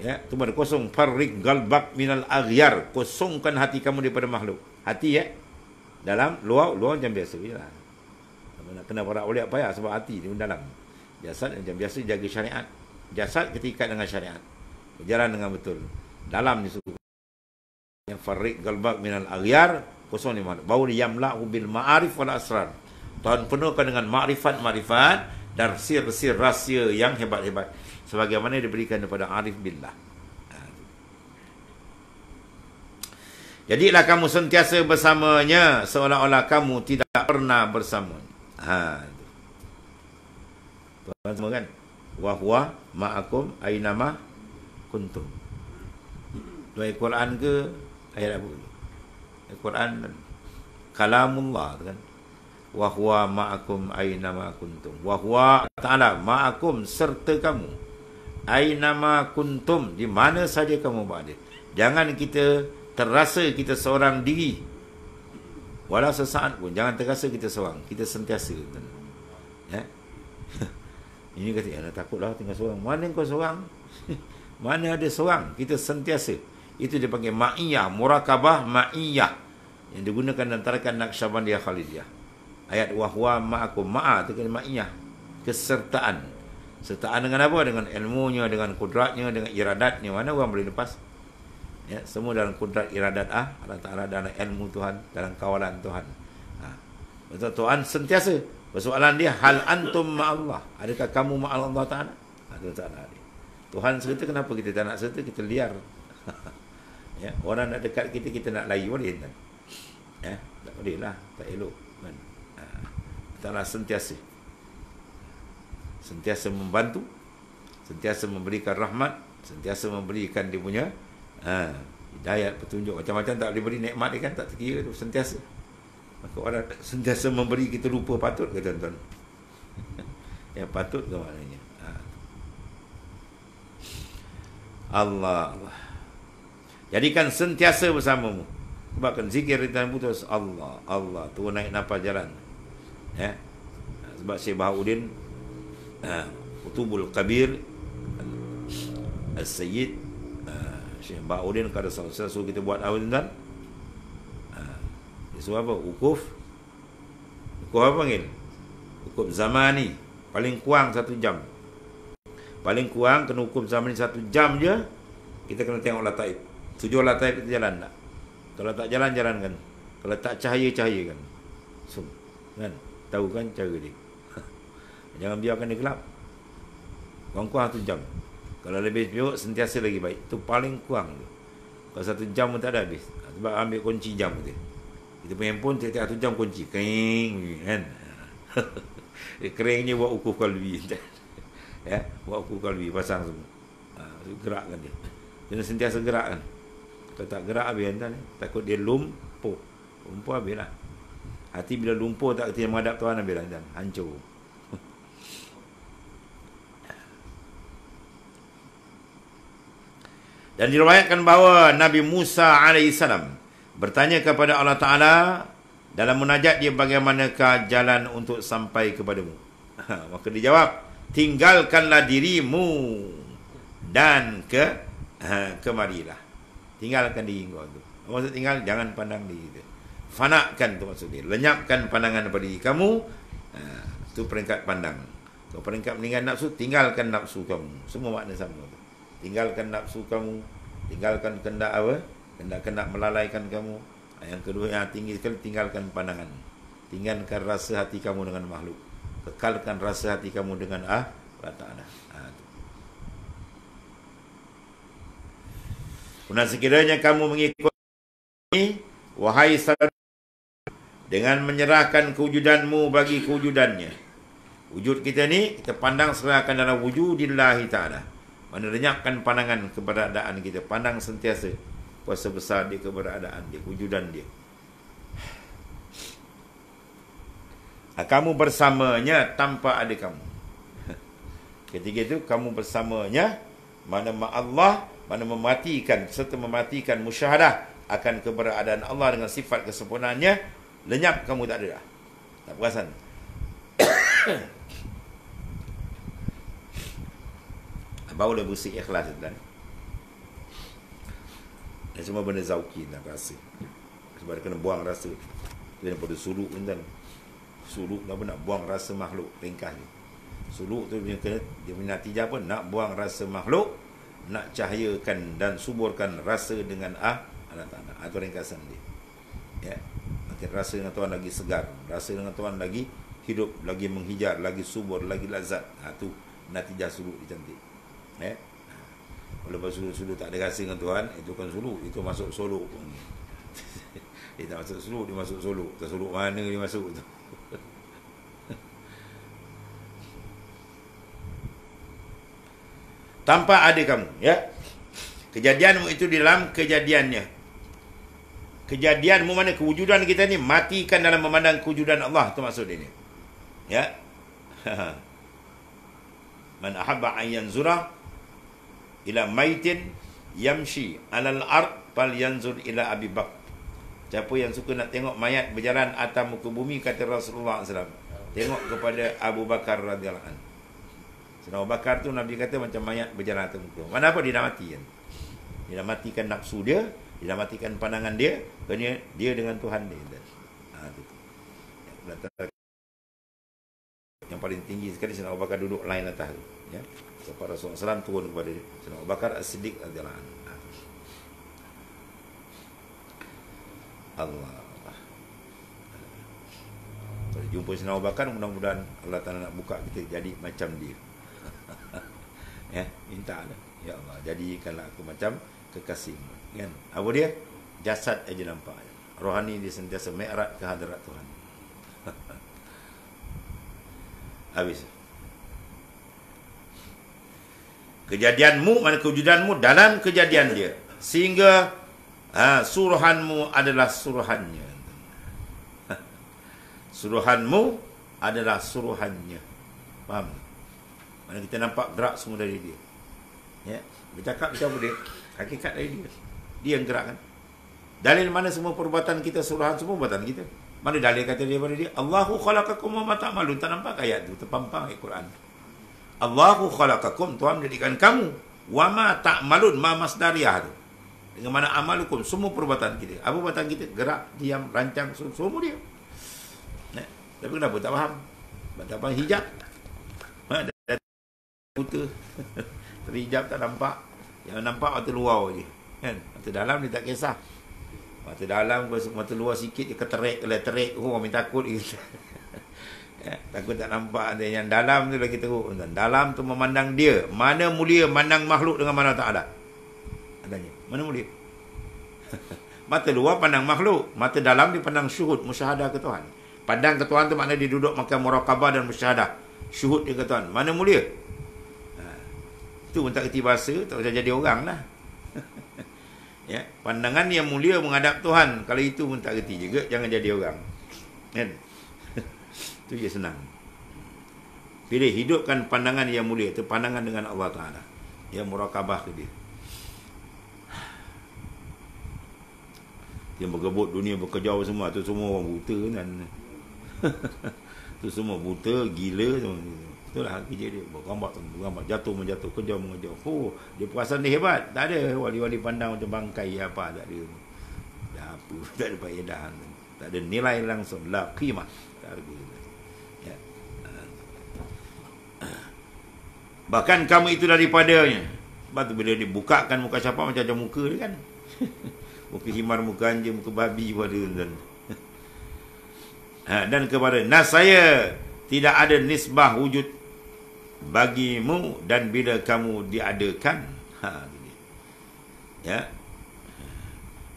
Ya, tu ber kosong farriq galbak minal aghyar. Kosongkan hati kamu daripada makhluk. Hati ya. Dalam, luar macam biasa jelah. Nak kena para awliya payah sebab hati dia dalam. Jasad macam biasa jaga syariat. Jasad ketika dengan syariat. Berjalan dengan betul. Dalam ni suruh yang farriq galbak minal aghyar kosong ni makhluk. Baru yamla'u bil ma'arif wal asrar. Tuhan penuhkan dengan makrifat-makrifat dan sir-sir rahsia yang hebat-hebat sebagaimana diberikan kepada arif billah. Jadilah kamu sentiasa bersamanya seolah-olah kamu tidak pernah bersama. Tuhan semua kan? Wa huwa ma'akum aynama kuntum. Itu ayat Quran ke ayat apa? Ayat Quran kalamullah kan. Wa huwa ma'akum aynama kuntum. Wa huwa ta'ala ma'akum serta kamu. Aynama kuntum, di mana saja kamu berada. Jangan kita terasa kita seorang diri. Walau sesaat pun jangan terasa kita seorang. Kita sentiasa. Ya. Ini kata, ya, takutlah tinggal seorang. Mana kau seorang? Mana ada seorang? Kita sentiasa. Itu dipanggil ma'iyah, murakabah ma'iyah. Yang digunakan dalam tarikan Naqsyabandiyah Khalidiyah. Ayat wahwa ma'akum, ma'a itu kan ma'iyah. Kesertaan. Sertaan dengan apa? Dengan ilmunya, dengan kudratnya, dengan iradatnya. Mana orang boleh lepas? Ya, semua dalam kudrat iradat Allah Ta'ala, dalam ilmu Tuhan, dalam kawalan Tuhan. Betul, Tuhan sentiasa. Persoalan dia, hal antum ma'allah. Adakah kamu ma'allah Ta'ala? Tuhan serta, kenapa kita tak nak serta? Kita liar. Ya, orang nak dekat kita, kita nak lari, boleh tak? Ya, tak boleh lah, tak elok kan? Ta'ala sentiasa membantu, sentiasa memberikan rahmat, sentiasa memberikan dia punya hidayat, petunjuk, macam-macam tak boleh beri nikmat dia kan, tak terkira tu, sentiasa. Maka orang sentiasa memberi, kita lupa patut ke tuan-tuan? Ya, patut ke maknanya? Allah. Jadikan sentiasa bersamamu. Sebabkan zikir dan putus Allah, Allah. Turun naik nafas jalan. Ya. Sebab Syekh Bahauddin Qutubul Kabir Al-Sayyid Syekh Bahauddin kada suruh kita buat apa tuan? Dia suruh apa? Ukuf apa panggil? Ukuf zamani. Paling kurang 1 jam. Paling kurang kena ukuf zamani 1 jam je. Kita kena tengok lataib. 7 lataib kita jalan tak? Kalau tak jalan, jalankan. Kalau tak cahaya, cahayakan. So, kan? Tahu kan cara dia? Jangan biarkan dia gelap. Kurang-kurang 1 jam. Kalau lebih periuk, sentiasa lagi baik. Itu paling kurang tu. Kalau 1 jam pun tak ada habis. Sebab ambil kunci jam tu. Kita punya handphone tiap-tiap 1 jam kunci. Kering kan? Keringnya buat ukuf kalbi. Ya, buat ukuf kalbi, pasang semua. Gerakkan dia. Kena sentiasa gerak kan. Kalau tak gerak habis kan, takut dia lumpuh. Lumpuh habis lah. Hati bila lumpuh tak kerti menghadap Tuhan habis lah, hancur. Dan diriwayatkan bahawa Nabi Musa AS bertanya kepada Allah Ta'ala dalam munajat dia, bagaimanakah jalan untuk sampai kepadamu? Maka dia jawab, tinggalkanlah dirimu dan kemarilah. Tinggalkan diri kau tu. Maksud tinggal, jangan pandang diri tu. Fanakan tu maksud dia. Lenyapkan pandangan pada diri kamu. Itu peringkat pandang. Kalau peringkat meninggal nafsu, tinggalkan nafsu kamu. Semua makna sama tu. Tinggalkan nafsu kamu. Tinggalkan kendak apa? Kendak melalaikan kamu. Yang kedua yang tinggi sekali, tinggalkan pandangan. Tinggalkan rasa hati kamu dengan makhluk. Kekalkan rasa hati kamu dengan Allah Ta'ala. Kemudian sekiranya kamu mengikut ini, wahai saudara, dengan menyerahkan kewujudanmu bagi kewujudannya. Wujud kita ni, kita pandang serahkan dalam wujudillahi ta'ala. Mana lenyapkan pandangan keberadaan kita. Pandang sentiasa kuasa besar dia, keberadaan dia, wujudan dia. Kamu bersamanya tanpa ada kamu. Ketika itu, kamu bersamanya, mana Allah, mana mematikan serta mematikan musyahadah akan keberadaan Allah dengan sifat kesempurnaannya, lenyap, kamu tak ada dah. Tak perasan. Barulah bersih ikhlas dan semua benda zauki dan rasa. Sebab dia kena buang rasa. Dia daripada suluk kan. Suluk apa, nak buang rasa makhluk, ringkas ni. Suluk tu dia punya natijah apa? Nak buang rasa makhluk, nak cahayakan dan suburkan rasa dengan Allah Ta'ala. Itu ringkasan dia. Ya. rasa dengan Tuhan lagi segar, rasa dengan Tuhan lagi hidup, lagi menghijar, lagi subur, lagi lazat. Tu natijah suluk dia cantik. Kalau suluk tak ada rasa dengan Tuhan, itu kan suluk, itu masuk solok. Dia tak masuk suluk, dia masuk solok. Tak suluk mana dia masuk tu. Tanpa ada kamu, ya. Kejadianmu itu di dalam kejadiannya. Kejadianmu mana kewujudan kita ni, matikan dalam memandang kewujudan Allah, tu maksud dia ni. Ya. Man ahabba an yanzura ila maitin yamshi alal ard fal yanzur ila Abi Bakr. Siapa yang suka nak tengok mayat berjalan atas muka bumi, kata Rasulullah SAW, tengok kepada Abu Bakar radhiyallahu anhu. Sayyidina Abu Bakar tu Nabi kata macam mayat berjalan atas muka. Mana apa dia dah mati kan? Dia dah matikan nafsu dia, dia dah matikan pandangan dia, kerana dia dengan Tuhan dia. Yang paling tinggi sekali Sayyidina Abu Bakar duduk lain atas tu, ya. Sampai Rasulullah SAW turun kepada dia. Sayyidina Abu Bakar As-Siddiq radhiyallahu anhu. Allah. Kalau jumpa Sayyidina Abu Bakar, mudah-mudahan Allah Ta'ala nak buka kita jadi macam dia. Ya, mintalah. Ya Allah, jadikanlah aku macam kekasihmu. Kan? Apa dia? Jasad aja nampak. Rohani dia sentiasa mi'raj ke hadirat Tuhan. Habis. Kejadianmu, mana kewujudanmu dalam kejadian dia. Sehingga suruhanmu adalah suruhannya. Suruhanmu adalah suruhannya. Faham? Mana kita nampak gerak semua dari dia. Ya, bercakap macam apa dia? Hakikat dari dia. Dia yang gerakkan. Dalil mana semua perbuatan kita, suruhan semua perbuatan kita. Mana dalil kata daripada dia? Allahu khalaqakum wa ma ta'malun. Tak nampak ayat tu, terpampang ayat Quran. Allahu khalaqakum, Tuhan menjadikan kamu. Wa ma ta'malun, ma masdariyah tu. Dengan mana amalukum, semua perbuatan kita. Apa perbuatan kita? Gerak, diam, rancang, semua dia. Nah, tapi kenapa tak faham? Tak faham hijab. Buta. Tapi hijab tak nampak. Yang nampak mata luar je. Kan? Mata dalam dia tak kisah. Mata dalam, mata luar sikit dia keterik, terik. Oh, orang takut. Ya, takut tak nampak. Yang dalam tu lagi teruk. Dalam tu memandang dia. Mana mulia mandang makhluk dengan mana tak ada. Adanya. Mana mulia? Mata luar pandang makhluk. Mata dalam dia pandang syuhud, musyahadah ke Tuhan. Pandang ke Tuhan tu maknanya dia duduk makan muraqabah dan musyahadah. Syuhud dia ke Tuhan. Mana mulia? Itu pun tak kerti bahasa, tak usah jadi orang lah. Ya, pandangan yang mulia menghadap Tuhan. Kalau itu pun tak kerti juga, jangan jadi orang. Kan? Itu je senang. Pilih hidupkan pandangan yang mulia. Itu pandangan dengan Allah Ta'ala. Ya, muraqabah ke dia. Yang bergebut dunia berkejauh semua. Itu semua orang buta kan. Itu semua buta, gila semua. Itulah kerja dia. Bergambar, jatuh menjatuh, kejauh mengejauh. Oh, dia perasan dia hebat. Tak ada wali-wali pandang macam bangkai apa. Tak ada. Tak apa. Tak ada faedah. Tak ada nilai langsung. La qimah. Tak ada. Ya. Bahkan kamu itu daripadanya. Sebab tu bila dia bukakan muka siapa macam muka dia kan. Muka himar, muka anjing, muka babi pada dan kepada saya tidak ada nisbah wujud bagimu dan bila kamu diadakan. Ya.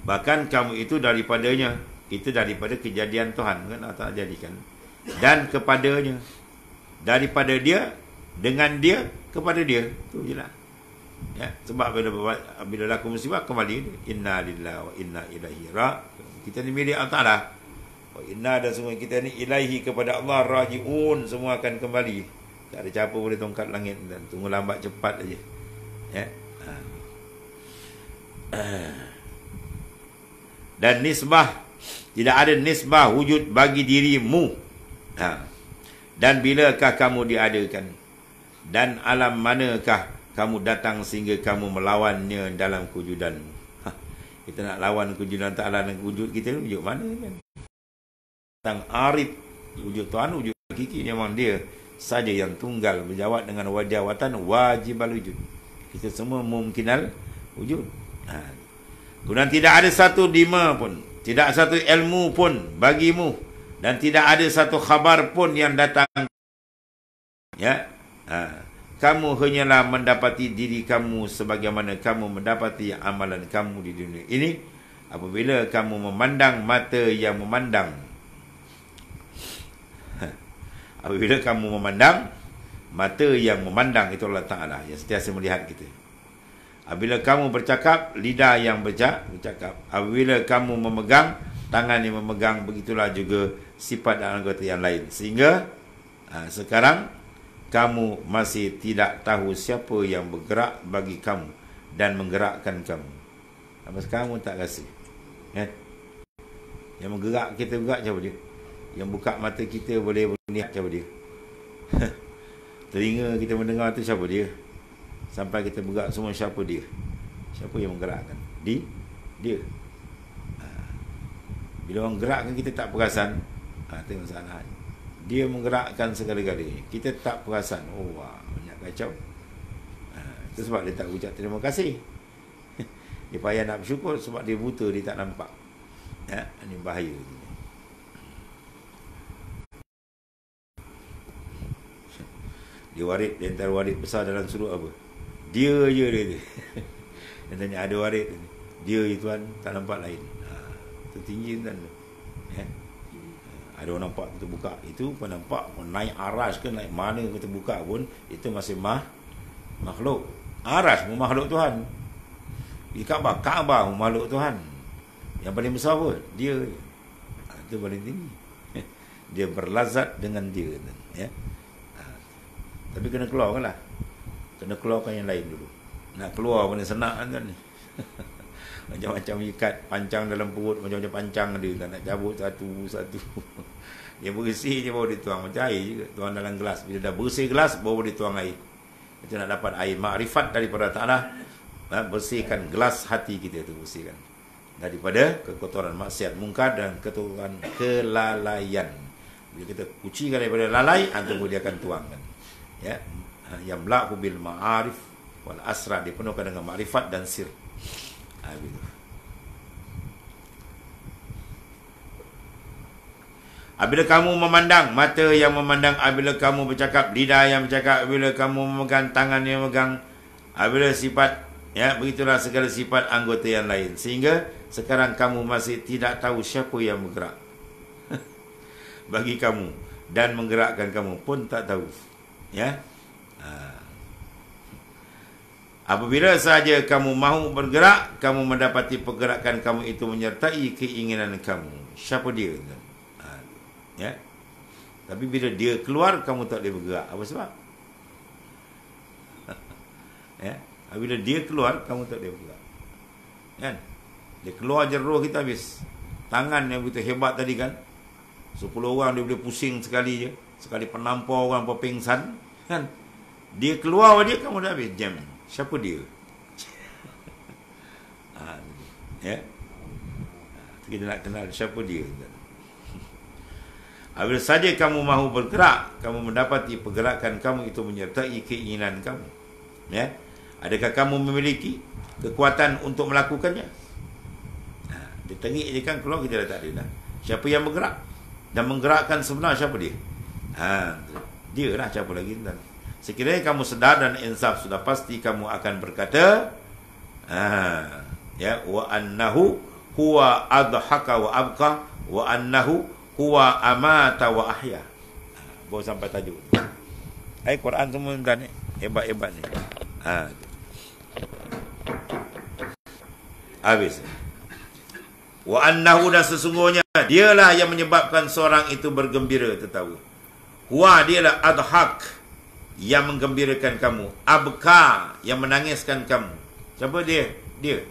Bahkan kamu itu daripadanya, itu daripada kejadian Tuhan kan, Allah jadikan. Dan kepadanya, daripada dia, dengan dia, kepada dia. Tu je lah. Ya, sebab bila laku musibah kembali inna lillahi wa inna ilaihi raji'un. Kita ni milik Allah Ta'ala. Wa inna dan semua kita ni ilaihi kepada Allah raji'un, semua akan kembali. Tak ada siapa boleh tongkat langit dan tunggu lambat cepat aja. Ya. Dan nisbah, tidak ada nisbah wujud bagi dirimu. Dan bilakah kamu diadakan? Dan alam manakah kamu datang sehingga kamu melawannya dalam kewujudanmu? Kita nak lawan kewujudan Ta'ala dan wujud kita ni wujud mana kan? Tentang arif, wujud Tuhan, wujud hakiki memang dia saja yang tunggal, berjawab dengan wajawatan wajibal wujud. Kita semua mumkinal wujud. Kemudian tidak ada satu dima pun, tidak satu ilmu pun bagimu, dan tidak ada satu khabar pun yang datang. Ya, kamu hanyalah mendapati diri kamu sebagaimana kamu mendapati amalan kamu di dunia ini. Apabila kamu memandang mata yang memandang, apabila kamu memandang mata yang memandang, itu Allah Ta'ala yang sentiasa melihat kita. Apabila kamu bercakap, lidah yang bercakap. Apabila kamu memegang, tangan yang memegang. Begitulah juga sifat dan anggota yang lain. Sehingga sekarang kamu masih tidak tahu siapa yang bergerak bagi kamu dan menggerakkan kamu. Sampai sekarang pun tak rasa. Yang menggerak kita bergerak siapa dia? Yang buka mata kita boleh berniat siapa dia? Telinga kita mendengar tu siapa dia? Sampai kita bergerak semua, siapa dia? Siapa yang menggerakkan? Dia. Bila orang gerakkan kita tak perasan, itu masalah. Dia menggerakkan segala-galanya, kita tak perasan. Oh, wah, banyak kacau. Itu sebab dia tak ucap terima kasih. Dia payah nak bersyukur sebab dia buta, dia tak nampak. Ini bahaya. Dia warid, dia antara warid besar dalam surah apa? Dia je dia. Dia tanya ada warid. Dia itu Tuhan, tak nampak lain. Itu tinggi kan. Ada orang nampak kita buka. Itu pun nampak naik aras ke naik mana kita buka pun, itu masih makhluk. Aras pun makhluk Tuhan. Di Kaabah makhluk Tuhan. Yang paling besar pun dia. Itu paling tinggi. Dia berlazat dengan dia. Tapi kena keluarkan lah. Kena keluarkan yang lain dulu. Nak keluar pun senang kan ni. Macam-macam ikat pancang dalam perut, macam-macam pancang dia kan, nak cabut satu-satu. Dia bersih je baru dituang, macam air juga, tuang dalam gelas. Bila dah bersih gelas baru dituang air. Itu nak dapat air makrifat daripada Ta'ala. Bersihkan gelas hati kita tu, bersihkan daripada kekotoran maksiat mungkar dan kekotoran kelalaian. Bila kita kucikan daripada lalai, antum dia akan tuangkan. Ya, yang belak bil ma'arif wal asrar, dipenuhkan dengan makrifat dan sir. Gitu. Apabila kamu memandang, mata yang memandang. Apabila kamu bercakap, lidah yang bercakap. Apabila kamu memegang, tangan yang memegang. Apabila sifat, ya, begitulah segala sifat anggota yang lain. Sehingga sekarang kamu masih tidak tahu siapa yang bergerak bagi kamu dan menggerakkan kamu pun tak tahu. Ya. Apabila saja kamu mahu bergerak, kamu mendapati pergerakan kamu itu menyertai keinginan kamu. Siapa dia? Ya. Tapi bila dia keluar, kamu tak boleh bergerak. Apa sebab? Ya. Bila dia keluar, kamu tak boleh bergerak. Kan? Dia keluar je roh kita habis. Tangan yang begitu hebat tadi kan, 10 orang dia boleh pusing sekali je. Sekali penampau orang pingsan. Kan? Dia keluar dia, kamu dah habis jam. Siapa dia? Ya. Kita nak kenal siapa dia. Apabila saja kamu mahu bergerak, kamu mendapati pergerakan kamu itu menyertai keinginan kamu. Ya. Adakah kamu memiliki kekuatan untuk melakukannya? Dia terik je kan, keluar kita dah tak ada dah. Siapa yang bergerak dan menggerakkan sebenar, siapa dia? Dia lah, siapa lagi? Sekiranya kamu sedar dan insaf, sudah pasti kamu akan berkata, ya, wa annahu huwa adhaka wa abqa wa annahu huwa amata wa ahya. Baru sampai tajuk. Quran semua dan hebat-hebat ni. Habis. Wa annahu, dan sesungguhnya dialah yang menyebabkan seorang itu bergembira, tertawa. Huwa, dialah adhak, yang menggembirakan kamu. Abka, yang menangiskan kamu. Siapa dia? Dia.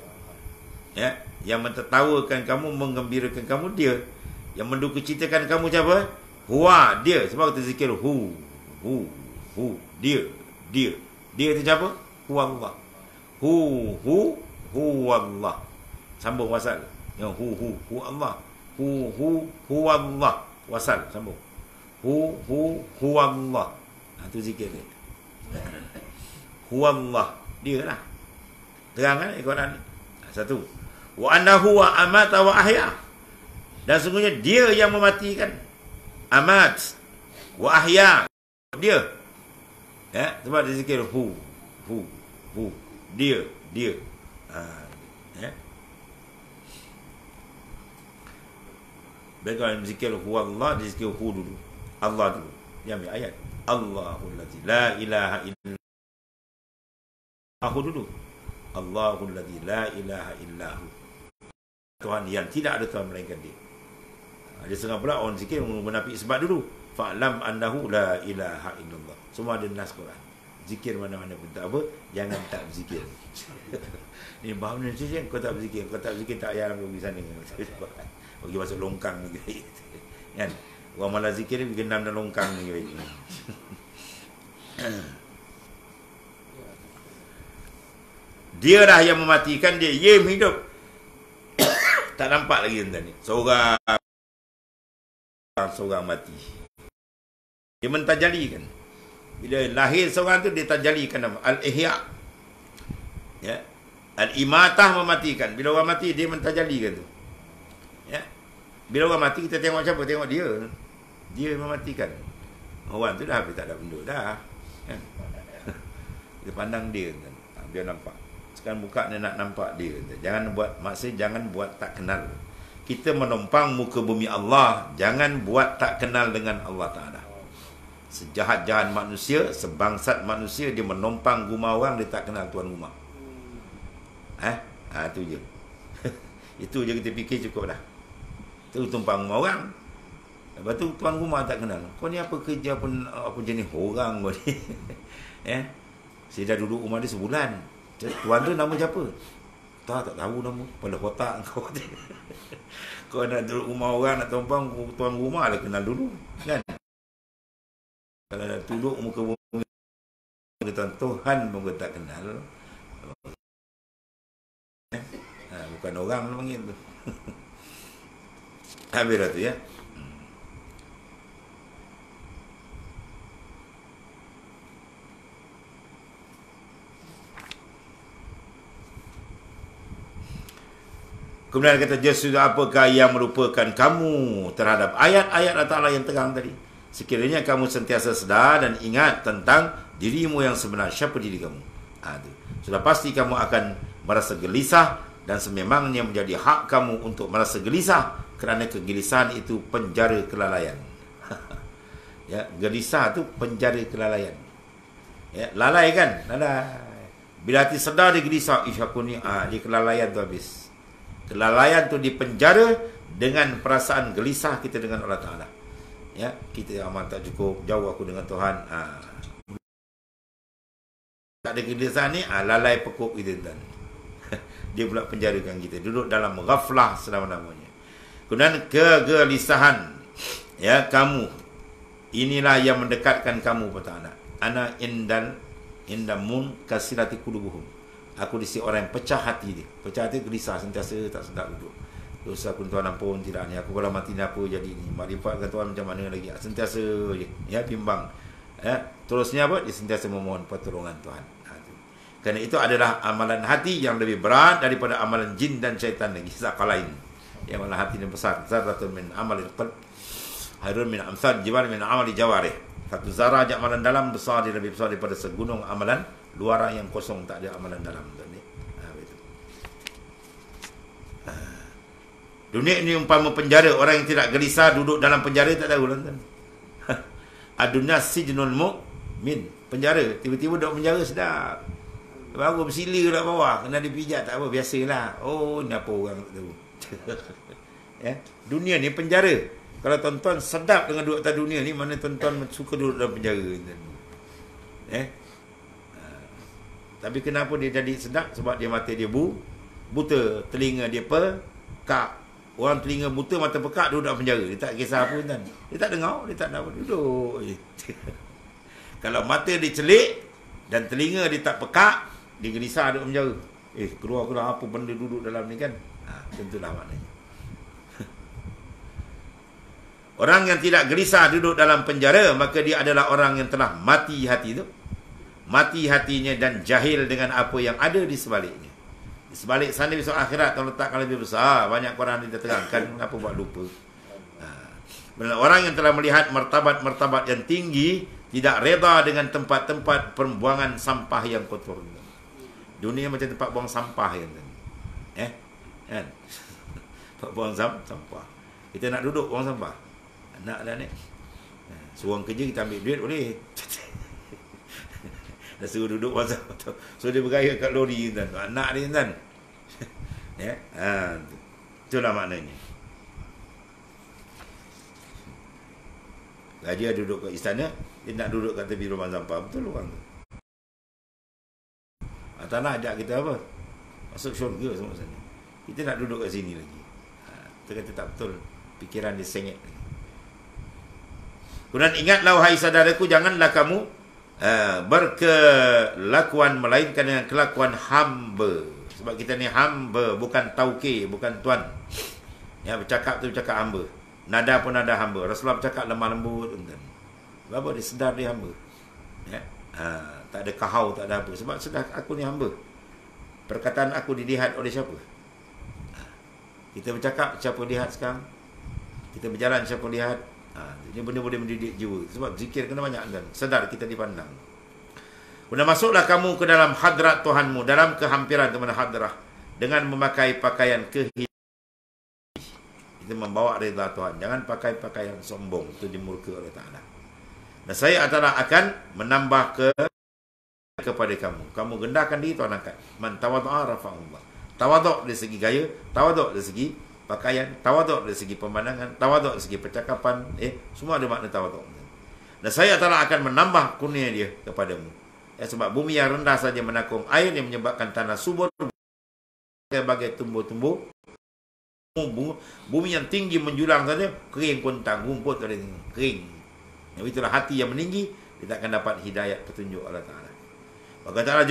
Ya, yang mentertawakan kamu, menggembirakan kamu, dia. Yang mendukacitakan kamu siapa? Huwa, dia. Sebab kita zikir hu, dia. Dia itu siapa? Huwa Allah. Huwa Allah. Sambung wasal. Yang hu Allah. Huwa Allah. Wasal, sambung. Huwa Allah. Itu zikir dia. Huwa Allah. Dia lah. Terang kan Al-Quran ni. Satu. Wa annahu wa amata wa ahya. Dan sungguhnya dia yang mematikan. Amat wa ahya. Dia. Ya, sebab dia zikir hu. Dia. Ya. Baiklah zikir hu Allah, dia zikir hu dulu. Allah dulu. Dia ambil ayat. Allahul ladzi la ilaha illa hu dulu. Allahul ladzi la ilaha illa hu. Tuhan yang tidak ada Tuhan melainkan dia. Dia setengah pula orang zikir menafi sebab dulu. Fa'lam annahu la ilaha illallah. Semua ada nas Quran. Zikir mana-mana pun tak apa, jangan tak berzikir. Ni bahawa ni kau tak berzikir, kau tak berzikir tak payah pergi sana. Pergi masuk longkang ni. Kan? Orang malas zikir ni genam dalam longkang ni. Dia dah yang mematikan, dia yang hidup. Tak nampak lagi tuan ni. Seorang mati. Dia mentajalikan. Bila lahir seorang tu dia tajalikan nama al-ihya. Ya. Al-imatah mematikan. Bila orang mati dia mentajalikan tu. Ya. Bila orang mati kita tengok siapa? Tengok dia. Dia mematikan. Orang tu dah habis tak ada benda dah. Kan? Kita pandang dia kan. Biar nampak. Sekarang buka ni nak nampak dia. Jangan buat, maksudnya jangan buat tak kenal. Kita menumpang muka bumi Allah, jangan buat tak kenal dengan Allah Ta'ala. Sejahat-jahat manusia, sebangsat manusia, dia menumpang rumah orang, dia tak kenal tuan rumah. Itu je. Itu je kita fikir cukup dah. Itu tumpang rumah orang. Lepas tu tuan rumah tak kenal. Kau ni apa kerja pun, apa jenis orang kau ni. Saya dah duduk rumah dia sebulan. Tuan tu nama siapa? Tak tahu nama. Pada otak kau. Kau nak duduk rumah orang, nak tumpang tuan rumah lah kenal dulu. Kan? Kalau nak duduk muka bumi Tuhan pun tak kenal. Bukan orang lah panggil tu. Habis dah tu ya. Kemudian kata Jesus, apakah yang merupakan kamu terhadap ayat-ayat Allah Ta'ala yang terang tadi? Sekiranya kamu sentiasa sedar dan ingat tentang dirimu yang sebenar. Siapa diri kamu? Sudah pasti kamu akan merasa gelisah, dan sememangnya menjadi hak kamu untuk merasa gelisah, kerana kegelisahan itu penjara kelalaian. Ya, gelisah itu penjara kelalaian. Ya, lalai kan? Lalai. Bila hati sedar dia gelisah, aku ni, dia kelalaian tu habis. Kelalaian tu dipenjara dengan perasaan gelisah kita dengan Allah Ta'ala. Ya, kita amal tak cukup, jauh aku dengan Tuhan. Tak ada kegelisahan ni, lalai pekuk kita tuan. Dia pula penjarakan kita, duduk dalam ghaflah selama-lamanya. Kemudian kegelisahan, ya, kamu, inilah yang mendekatkan kamu kepada Allah. Ana indamun kasirati qulubuhum. Aku di sisi orang yang pecah hati dia. Pecah hati, gelisah, sentiasa tak sedap duduk. Dosa aku Tuhan ampun, tidak ni. Aku kalau mati ni apa jadi ni? Makrifat kata Tuhan macam mana lagi? Sentiasa je, ya, bimbang. Ya, terusnya apa? Dia sentiasa memohon pertolongan Tuhan. Kerana itu adalah amalan hati yang lebih berat daripada amalan jin dan syaitan lagi. Zakal lain. Yang amalan hati yang besar. Zarratun min amalil qalb, hairun min amsal jibal min amali jawarih. Satu zarah je amalan dalam besar, dia lebih besar daripada segunung amalan luaran yang kosong, tak ada amalan dalam. Dunia ini umpama penjara. Orang yang tidak gelisah duduk dalam penjara tak tahu lah. Adunya sijnul mu'min, penjara. Tiba-tiba duduk penjara sedap. Baru bersila kat bawah, kena dipijat tak apa, biasalah. Oh, ni apa orang tak tahu. Ya, dunia ni penjara. Kalau tuan-tuan sedap dengan duduk atas dunia ni, mana tuan-tuan suka duduk dalam penjara. Tapi kenapa dia jadi sedap? Sebab dia mata dia buta, telinga dia pekak. Orang telinga buta, mata pekak, duduk dalam penjara. Dia tak kisah apa kan. Dia tak dengar, dia tak nak apa, duduk je. Kalau mata dia celik dan telinga dia tak pekak, dia gelisah duduk penjara. Keluar apa benda duduk dalam ni kan. Tentulah maknanya. Orang yang tidak gelisah duduk dalam penjara, maka dia adalah orang yang telah mati hati itu. Mati hatinya dan jahil dengan apa yang ada di sebaliknya. Sebalik sana besok akhirat kalau letakkan lebih besar. Banyak Quran dia terangkan. Kenapa buat lupa? Orang yang telah melihat martabat-martabat yang tinggi tidak reda dengan tempat-tempat pembuangan sampah yang kotor. Dunia macam tempat buang sampah kan. Kan? Tempat buang sampah. Kita nak duduk buang sampah. Nak dah ni. Suruh kerja kita ambil duit boleh. Dah suruh duduk buang sampah. So dia bergaya kat lori kan. Anak dia kan. Itulah maknanya. Dia duduk kat istana, dia nak duduk kat tepi rumah sampah. Betul orang tu. Tak nak ajak kita apa? Masuk syurga semua sana. Kita nak duduk kat sini lagi. Kita kata tak betul. Fikiran dia sengit lagi. Kemudian ingatlah wahai saudaraku, janganlah kamu berkelakuan melainkan dengan kelakuan hamba. Sebab kita ni hamba, bukan tauke, bukan tuan. Yang bercakap tu bercakap hamba. Nada pun nada hamba. Rasulullah bercakap lemah lembut. Sebab dia sedar dia hamba. Tak ada kahau, tak ada apa. Sebab sedar aku ni hamba. Perkataan aku dilihat oleh siapa? Kita bercakap, siapa lihat sekarang? Kita berjalan, siapa lihat? Ini benda boleh mendidik jiwa. Sebab zikir kena banyak kan. Sedar kita dipandang. Kemudian masuklah kamu ke dalam hadrat Tuhanmu, dalam kehampiran teman hadrah, dengan memakai pakaian kehidupan. Kita membawa reda Tuhan. Jangan pakai pakaian sombong. Itu dimurka oleh Ta'ala. Dan saya adalah akan menambah kepada kamu. Kamu gendahkan diri, Tuhan angkat. Man tawaddu'a rafa'ullah. Tawaduk dari segi gaya, tawaduk dari segi pakaian, tawaduk dari segi pemandangan, tawaduk dari segi percakapan. Semua ada makna tawaduk. Dan saya adalah akan menambah kurnia dia kepadamu. Sebab bumi yang rendah saja menakung air yang menyebabkan tanah subur sebagai tumbuh-tumbuh. Bumi yang tinggi menjulang saja, kering kontang, rumput ada kering. Yang itulah hati yang meninggi, dia tak akan dapat hidayat petunjuk Allah Ta'ala. Maka Ta'ala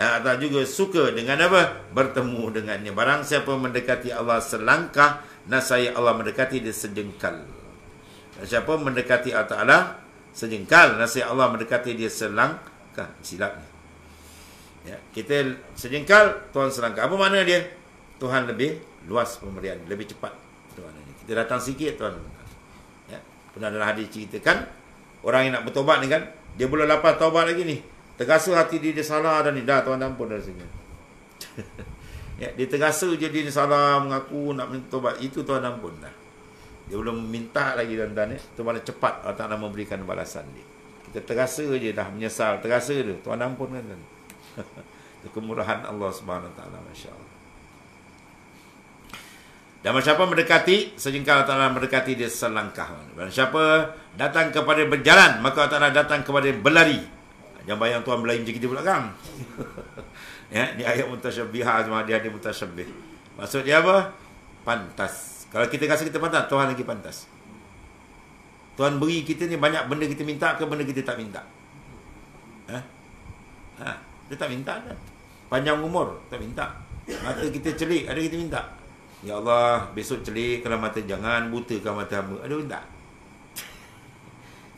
Allah juga suka dengan apa? Bertemu dengannya. Barang siapa mendekati Allah selangkah, nasaya Allah mendekati dia sejengkal. Dan siapa mendekati Allah Ta'ala sejengkal, nasaya Allah mendekati dia selangkah. Silapnya. Kita sejengkal, Tuhan selangkah. Apa makna dia? Tuhan lebih luas pemberian, lebih cepat. Kita datang sikit, Tuhan. Pernah dalam hadis ceritakan, orang yang nak bertobat ni kan, dia belum lepas taubat lagi ni. Tergasa hati dia salah dan ni. Dah, Tuhan ampun dah sini. Dia tergasa je dia salah, mengaku nak minta taubat. Itu Tuhan ampun dah. Dia belum minta lagi tuan-tuan. Itu mana cepat Allah Ta'ala memberikan balasan dia. Kita tergasa je dah menyesal. Tergasa dia. Tuhan ampun kan. Kemurahan Allah Subhanahu Wa Ta'ala. Masya Allah. Dan siapa mendekati, sejengkal Allah Ta'ala mendekati dia selangkah. Dan siapa datang kepada berjalan, maka Allah Ta'ala datang kepada berlari. Jangan bayang Tuhan berlari macam kita belakang. Ni ayat mutasyabihah, semua dia ada mutasyabih. Maksud dia apa? Pantas. Kalau kita rasa kita pantas, Tuhan lagi pantas. Tuhan beri kita ni banyak benda kita minta ke benda kita tak minta. Dia tak minta dah. Panjang umur, tak minta. Mata kita celik, ada kita minta. Ya Allah, besok celik kalau mata, jangan butakan mata hamba. Ada minta.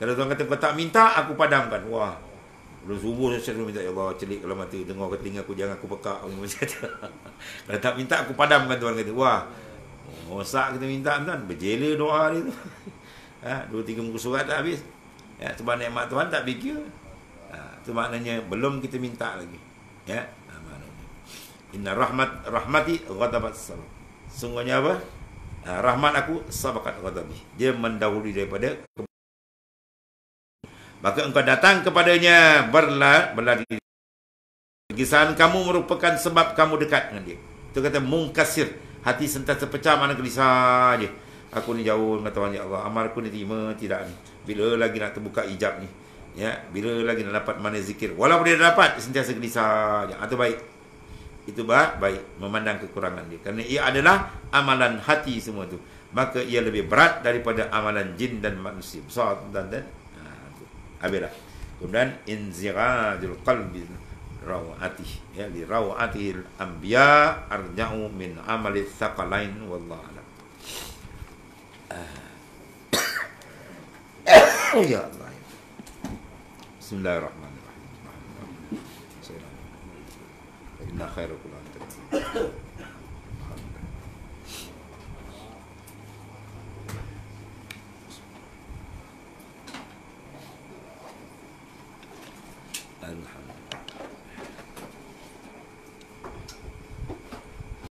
Kalau Tuhan kata kau tak minta, aku padamkan. Wah, belum subuh saya minta, ya Allah, celik kalau mata, dengar ke telinga aku, jangan aku pekak. Kalau tak minta, aku padamkan. Tuhan kata, wah, rosak kita minta tuan, berjela doa dia tu. 2-3 muka surat tak habis. Sebab nikmat Tuhan tak fikir. Itu maknanya belum kita minta lagi. Maknanya inna rahmati ghadabat sabab. Sungguhnya apa? Rahmat aku sabakat ghadabi. Dia mendahului daripada. Maka engkau datang kepadanya berlari. Kegisahan kamu merupakan sebab kamu dekat dengan dia. Itu kata mungkasir. Hati sentiasa pecah, mana gelisah je. Aku ni jauh dengan Tuhan, ya Allah. Amal aku ni terima tidak ni. Bila lagi nak terbuka hijab ni? Bila lagi nak dapat mana zikir? Walaupun dia dapat, sentiasa gelisah je. Itu baik. Itu baik. Memandang kekurangan dia. Kerana ia adalah amalan hati semua tu. Maka ia lebih berat daripada amalan jin dan manusia. Besar dan habislah. Kemudian inzirajul qalbi rawatih, li rawatihil anbiya arja'u min amali thaqalain wallahu a'lam. Ya Allah. Bismillahirrahmanirrahim. Inna khairakum anta.